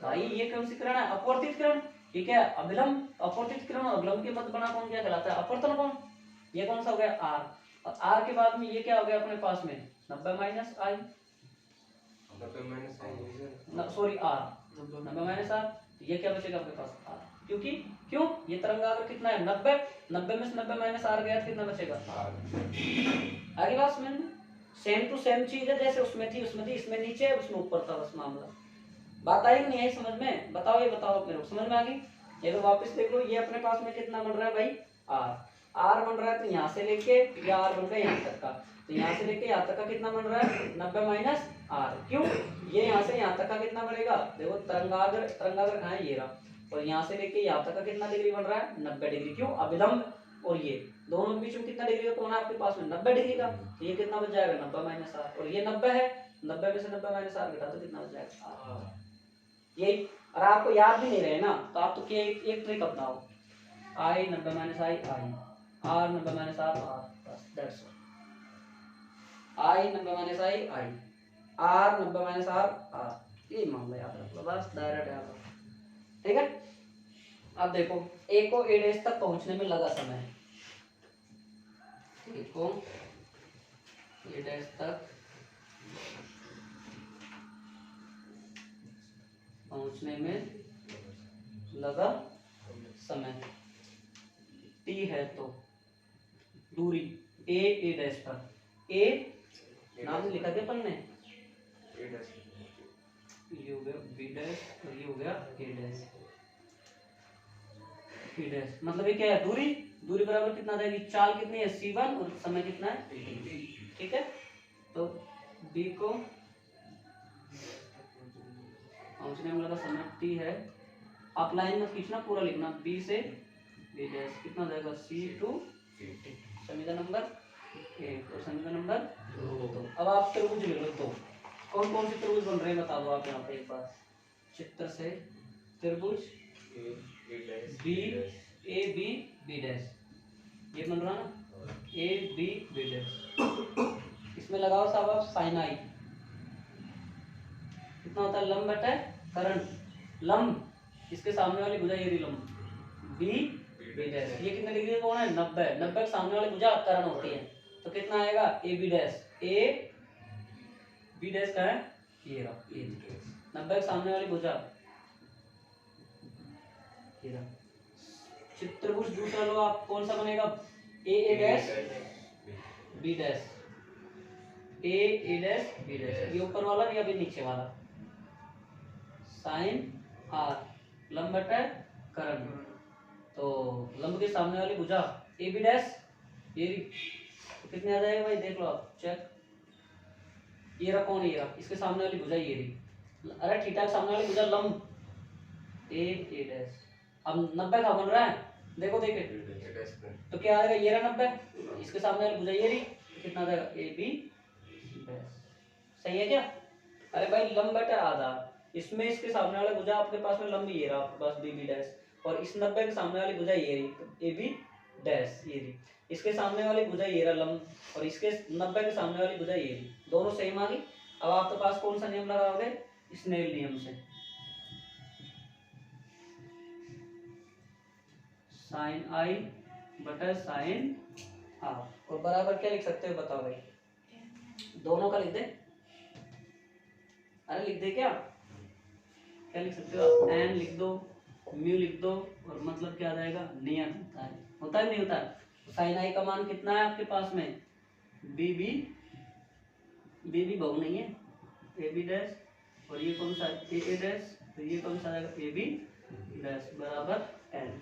भाई, ये कौन सी किरण है अपवर्तित किरण। ये क्या है अभिलंब। अपवर्तित किरण और अभिलंब के मध्य बना कौन क्या कहलाता है अपवर्तन कोण। ये कौन सा हो गया आर। और आर के बाद में ये क्या हो गया अपने पास में 90 minus I, sorry R 90 minus R. ये क्या बचेगा आपके पास आर क्योंकि क्यों ये तरंगाग्र कितना है 90, 90 में से 90 माइनस आर गया तो कितना बचेगा आगे बात समझ में। सेम टू सेम चीज है, जैसे उसमें थी इसमें नीचे है उसमें ऊपर था, बस मामला। बात आई नहीं आई समझ में, बताओ ये बताओ मेरे को समझ में आ गई। ये तो वापस देख लो ये अपने पास में कितना बन रहा है भाई आर। आर बन रहा है तो यहाँ से लेके ये आर बन रहा है यहाँ तक का। तो यहाँ से लेके यहाँ तक का कितना बन रहा है 90 माइनस आर क्यों। ये यहाँ से यहाँ तक का कितना बनेगा देखो तरंगाग्र कहाँ है ये रहा। और यहाँ से लेके यहाँ तक का कितना डिग्री बन रहा है 90 डिग्री क्यों अभिलंब। और ये दोनों के बीच में कितना डिग्री का कोण है आपके पास में 90 डिग्री का। तो ये कितना बच जाएगा 90 माइनस आर। और ये 90 है, 90 में से 90 माइनस आर घटा तो कितना बच जाएगा आर। यही। और आपको याद भी नहीं रहे ना तो आप तो क्या एक ट्रिक अपनाओ I 90 minus I I R 90 minus R R, बस that's all. I 90 minus I I R 90 minus R R, ये मामला याद रख लो बस, डायरेक्ट याद रखो ठीक है। अब देखो ए को ए डैश तक पहुंचने में लगा समय, ए को ए डैश तक पहुंचने में लगा समय टी है तो दूरी ए ए डैश पर, ए नाम लिखा गया अपन ने, ये हो गया बी डैश और ये हो गया ए डैश। ए डैश मतलब ये क्या है दूरी, दूरी बराबर कितना आ जाएगी चाल कितनी है c1 और समय कितना है ठीक है। तो बी को पहुंचने में लगा समय टी है। आप लाइन मत खींचना पूरा लिखना बी से बी डैश कितना हो जाएगा c2 समीकरण नंबर 1 और समीकरण नंबर 2। अब आप त्रिभुज ले लो दो, कौन कौन से त्रिभुज बन रहे हैं बता दो आप यहाँ पे एक बार चित्र से। त्रिभुज B A B B dash ये बन रहा ना ए बी बी डैश। इसमें लगाओ साहब आप साइन आई कितना होता है लंब बटा करण। लंब इसके सामने वाली भुजा ये रही लंब बी बी डैश। ये कितने डिग्री का कोण है 90, 90 के सामने वाली भुजा करण होती है। तो कितना आएगा A B dash, A B dash का है ये रहा ए 90 के सामने वाली भुजा ये रहा। चित्रभुज दूसरा लो आप कौन सा बनेगा ए ए डैश बी डैश, ए ए डैश बी डैश। ये ऊपर वाला या फिर नीचे वाला साइन आर लंब बटा करण। तो लंब के सामने वाली भुजा ए बी डैश ये तो कितने आ जाएगा भाई देख लो आप चेक। ये रहा कौन ये रहा इसके सामने वाली भुजा ये रही। अरे थीटा के सामने वाली भुजा लंब ए ए डैश। अब 90 का बन रहा है देखो देखे तो क्या आएगा ये रहा 90, इसके सामने वाली भुजा ये रही कितना आ जाएगा ए बी डैश। सही है क्या। अरे भाई लंब बटा आधा, इसमें इसके सामने वाला भुजा आपके पास में लंब ये रहा आपके पास बी बी डैश और इस 90 के सामने वाली भुजा ये रही तो ए बी डैश ये रही। इसके सामने वाली भुजा ये रहा लंब और इसके 90 के सामने वाली भुजा ये रही, दोनों सेम आ गई। अब आपके पास कौन सा नियम लगाओगे स्नेल नियम से। साइन आई बटा साइन आर और बराबर क्या लिख सकते हो बताओ भाई, दोनों का लिख दे। अरे लिख दे क्या लिख सकते हो एन लिख दो म्यू लिख दो और मतलब क्या आ जाएगा नियत होता है नहीं होता है। साइन आई का मान कितना है आपके पास में बी बी बहु नहीं है ए बी डैश और ये कौन सा है ए डैश, तो ये कौन सा आएगा ए बी डैश बराबर एन,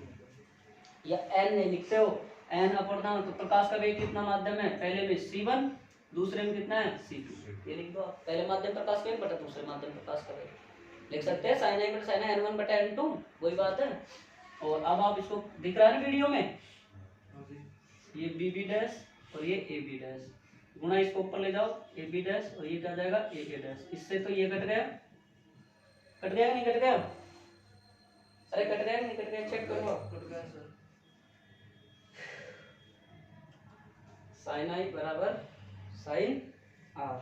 या एन नहीं लिखते हो एन अपूर्णांक, तो प्रकाश का वेग कितना माध्यम है, पहले में C1 दूसरे में कितना है C2, ये लिख दो आप। पहले माध्यम प्रकाश का वेग बटा दूसरे माध्यम प्रकाश का वेग लिख सकते हैं sin i बटा sin n1 बटा n2, वही बात है। और अब आप इसको दिख रहा है ना वीडियो में, ये बी बी डैश और ये ए बी डैश, गुणा इसको ऊपर ले जाओ ए बी डैश और ये क्या जाएगा ए ए डैश, इससे तो ये कट गया, कट गया नहीं कट गया, अरे कट गया नहीं कट गया, चेक करो आप।
कट गया सर।
साइन आई बराबर साइन आर,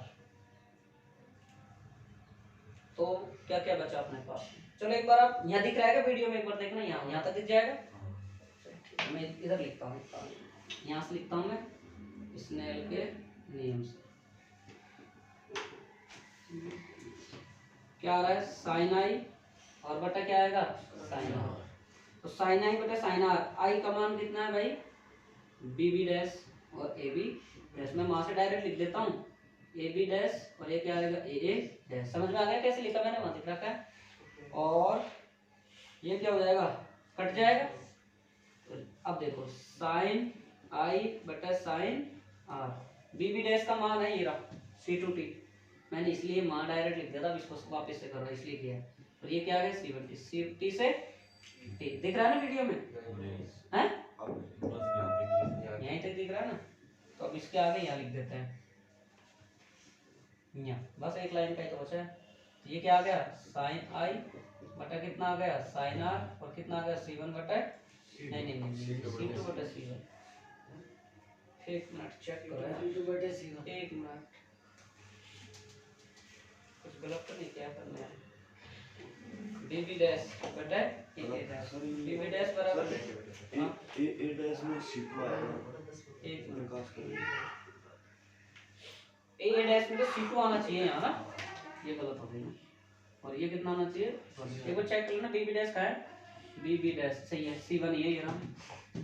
तो क्या क्या बचा अपने पास। चलो एक बार आप यहाँ दिख रहा है वीडियो में, एक बार देखना, यहाँ तक दिख जाएगा। ठीक है, मैं इधर लिखता हूँ, यहाँ से लिखता हूँ मैं स्नेल के नियम से। क्या आ रहा है साइन आई और बटा क्या आएगा साइन आर, तो साइन आई बटा साइन आर, आई का मान कितना है भाई बी बी डैश और ए बी डैश, मैं वहां से डायरेक्ट लिख देता हूँ ए बी डैश और ये क्या आएगा ए ए डैश, समझ में आ गया कैसे लिखा मैंने, वहां दिख रखा है। और ये क्या हो जाएगा कट जाएगा, तो अब देखो साइन आई बटा sine R, B B dash का मान है ये रहा C2T, मैंने इसलिए मान डायरेक्ट लिख दिया था, अब इसको वापस से कर रहा हूं इसलिए किया है। और ये क्या आ गया C1T, C से T दिख रहा है ना वीडियो में, हैं यहीं तक दिख रहा है ना, तो अब इसके आगे यहाँ लिख देते हैं, यहाँ बस एक लाइन का ही तो बचा है। तो ये क्या आ गया साइन आई बटा कितना आ गया साइन आर, और कितना आ गया C1 बटा नहीं C2 बटा C1, एक मिनट चेक करो यार,
C2 बटे C1,
एक मिनट, कुछ गलत तो नहीं क्या करना है, बी बी डैश बटा ए ए डैश, बी बी डैश बराबर
ए डैश में C2 आएगा,
एक मिनट,
प्रकाश का
ए ए डैश में तो C2 आना चाहिए यहाँ ना, ये गलत हो गई ना, और ये कितना आना चाहिए, एक बार चेक कर लेना बी बी डैश का है, बी बी डैश सही है, C1 ये ना,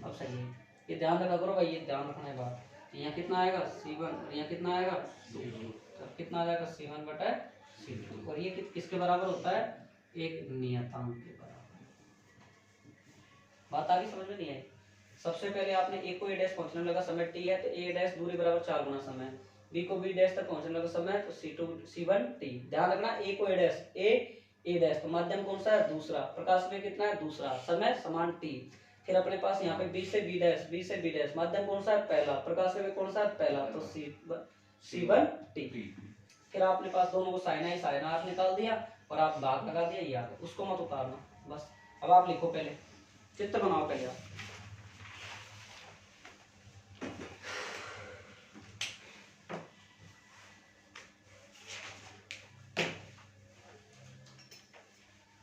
अब सही है, ये ध्यान रखा करो भाई, ये ध्यान रखना है बात। यहाँ कितना आएगा C1 और यहाँ कितना आएगा अब कितना आ जाएगा C1 बटा C2, और ये किसके बराबर होता है एक नियतांक के बराबर। बात आगे समझ में नहीं आई। सबसे पहले आपने ए को ए डैश पहुंचने लगा समय t है, तो ए डैश दूरी बराबर 4 गुना समय, बी को बी डैश तक पहुंचने लगा समय तो C1 t, ध्यान रखना ए को ए डैश ए डैश, तो माध्यम कौन सा है दूसरा, प्रकाश में कितना है दूसरा, समय समान t, फिर अपने पास यहाँ पे बी से बी डैश, माध्यम कौन सा है पहला, प्रकाश में कौन सा है पहला, तो C1 t, फिर आपने पास दोनों को साइन आई साइन आर निकाल दिया और आप भाग लगा दिया, यार उसको मत उतारना बस। अब आप लिखो, पहले चित्र बनाओ पहले आप,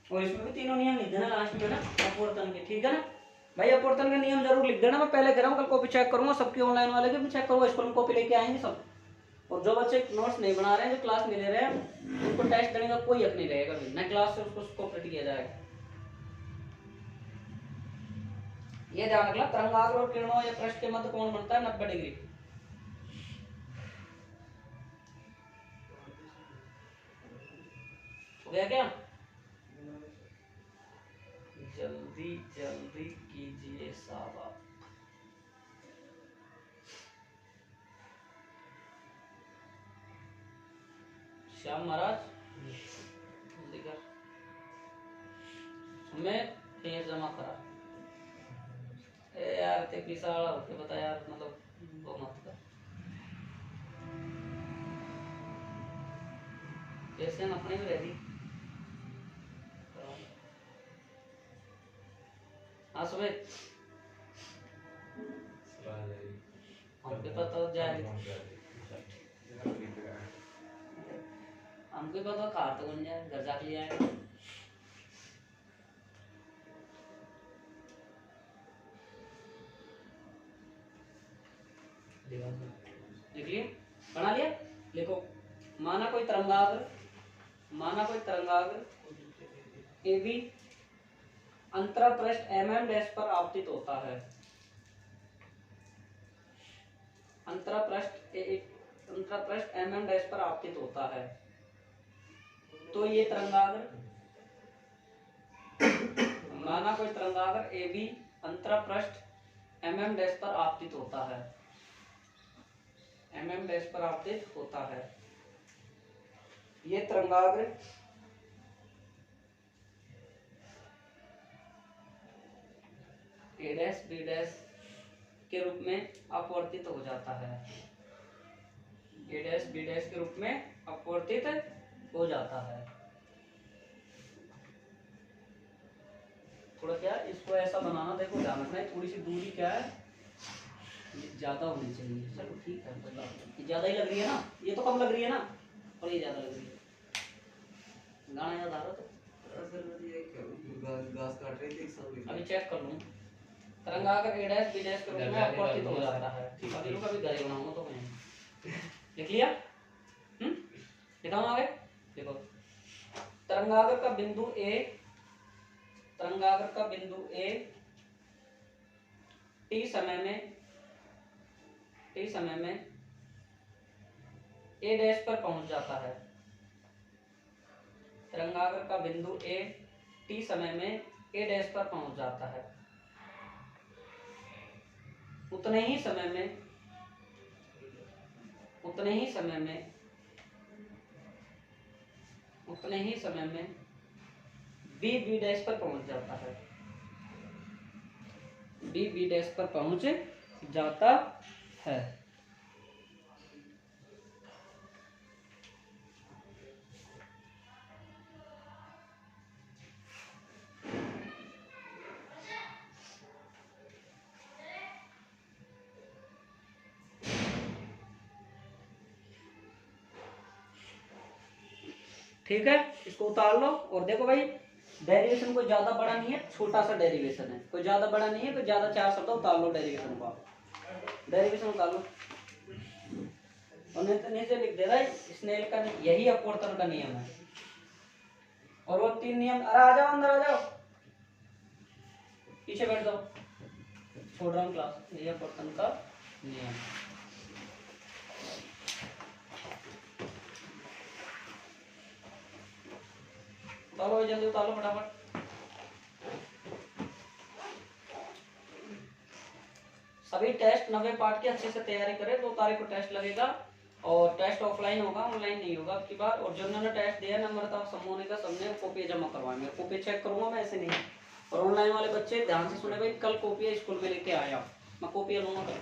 और इसमें भी तीनों नियम लिख देना लास्ट में ना अपवर्तन के, ठीक है ना भाई, अपवर्तन के नियम जरूर लिख देना, मैं पहले कह रहा हूँ कल कॉपी चेक करूंगा सबकी, ऑनलाइन वाले की भी चेक करूंगा, स्कूल में कॉपी लेके आएंगे सब, और जो बच्चे नोट्स नहीं बना रहे हैं जो क्लास में ले रहे हैं उनको टेस्ट देने का कोई हक नहीं रहेगा, न क्लास से उसको कॉपरेट किया जाएगा। ये ध्यान रखना तरंगाग्र और किरणों या पृष्ठ के मध्य कोण बनता है 90 डिग्री। हो गया क्या, जल्दी जल्दी कीजिए साहब आप। श्याम महाराज जल्दी कर, हमें पेज जमा करा, ए यार ते पिसाड़ा होके बता यार, मतलब वो मत कर, कैसे हम अपने में रह दी। हाँ सुबह हमको पता जाए, हमको पता खा तो बन जाए, घर जाके ले आएगा। लिख लिए, बना लिया, लिखो, माना कोई तरंगाग्र ए बी अंतरा पृष्ठ mm डैश पर आपतित होता है, अंतरा पृष्ठ mm डैश पर आपतित होता है, तो ये तरंगाग्र, माना कोई तरंगाग्र ए बी अंतरपृष्ठ mm डैश पर आपतित होता है, mm डैश पर आपतित होता है। ये तरंगाग्र ए डैश बी डैश के रूप में अपवर्तित हो जाता है, ए डैश बी डैश के रूप में अपवर्तित हो जाता है। थोड़ा क्या इसको ऐसा बनाना, देखो ध्यान रखना है, थोड़ी सी दूरी क्या है ज्यादा होनी चाहिए। चलो ठीक है, कोई बात नहीं, ये ज्यादा ही लग रही है ना, ये तो कम लग रही है ना, और ये ज्यादा लग रही है। गाना याद आ रहा तो
असल में ये क्या घास काट रही थी एक सामने।
अभी चेक कर लूँ। तरंगाग्र ए डैश बी डैश के रूप में अपवर्तित हो जाता है। अभी रुक, अभी घरे बनाऊंगा तो मैं लिख लिया। लिखाऊं आगे, देखो तरंगाग्र का बिंदु ए, तरंगाग्र का बिंदु ए टी समय में ए डैश पर पहुंच जाता है। तरंगाग्र का बिंदु ए टी समय में ए डैश पर पहुंच जाता है। उतने ही समय में बी बी डैश पर पहुंच जाता है, बी बी डैश पर पहुंच जाता है। ठीक है, इसको उतार लो और देखो भाई डेरिवेशन कोई ज्यादा बड़ा नहीं है, छोटा सा डेरिवेशन है, कोई ज्यादा बड़ा नहीं है, कोई ज्यादा चार शब्द उतार लो डेरिवेशन को, डेरिवेशन उतार लो। और नीचे लिख दे रहा है स्नेल का यही अपवर्तन का नियम है, और वो 3 नियम। अरे आ जाओ, अंदर आ जाओ, पीछे बैठ जाओ, छोड़ रहा हूँ क्लास। यही अपवर्तन का नियम। उतारो जल्दी, उतारो फटाफट। सभी टेस्ट 90 पार्ट की अच्छे से तैयारी करें। 2 तारीख को टेस्ट लगेगा और टेस्ट ऑफलाइन होगा, ऑनलाइन नहीं होगा आपकी बात। और जिन्होंने टेस्ट दिया नंबर था समूह का, सबने कॉपी जमा करवाएंगे, कॉपी चेक करूंगा मैं, ऐसे नहीं। और ऑनलाइन वाले बच्चे ध्यान से सुने भाई, कल कॉपी स्कूल में लेके आया, मैं कॉपी लूंगा कल।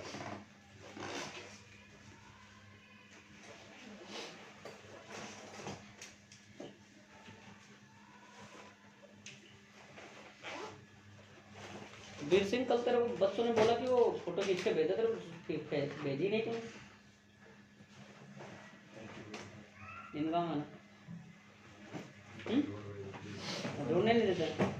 वीर सिंह, कल तेरे बच्चों ने बोला कि वो फोटो खींच के भेजा, तेरे भेजी नहीं तुमने? इनका मन ढूंढने नहीं देते।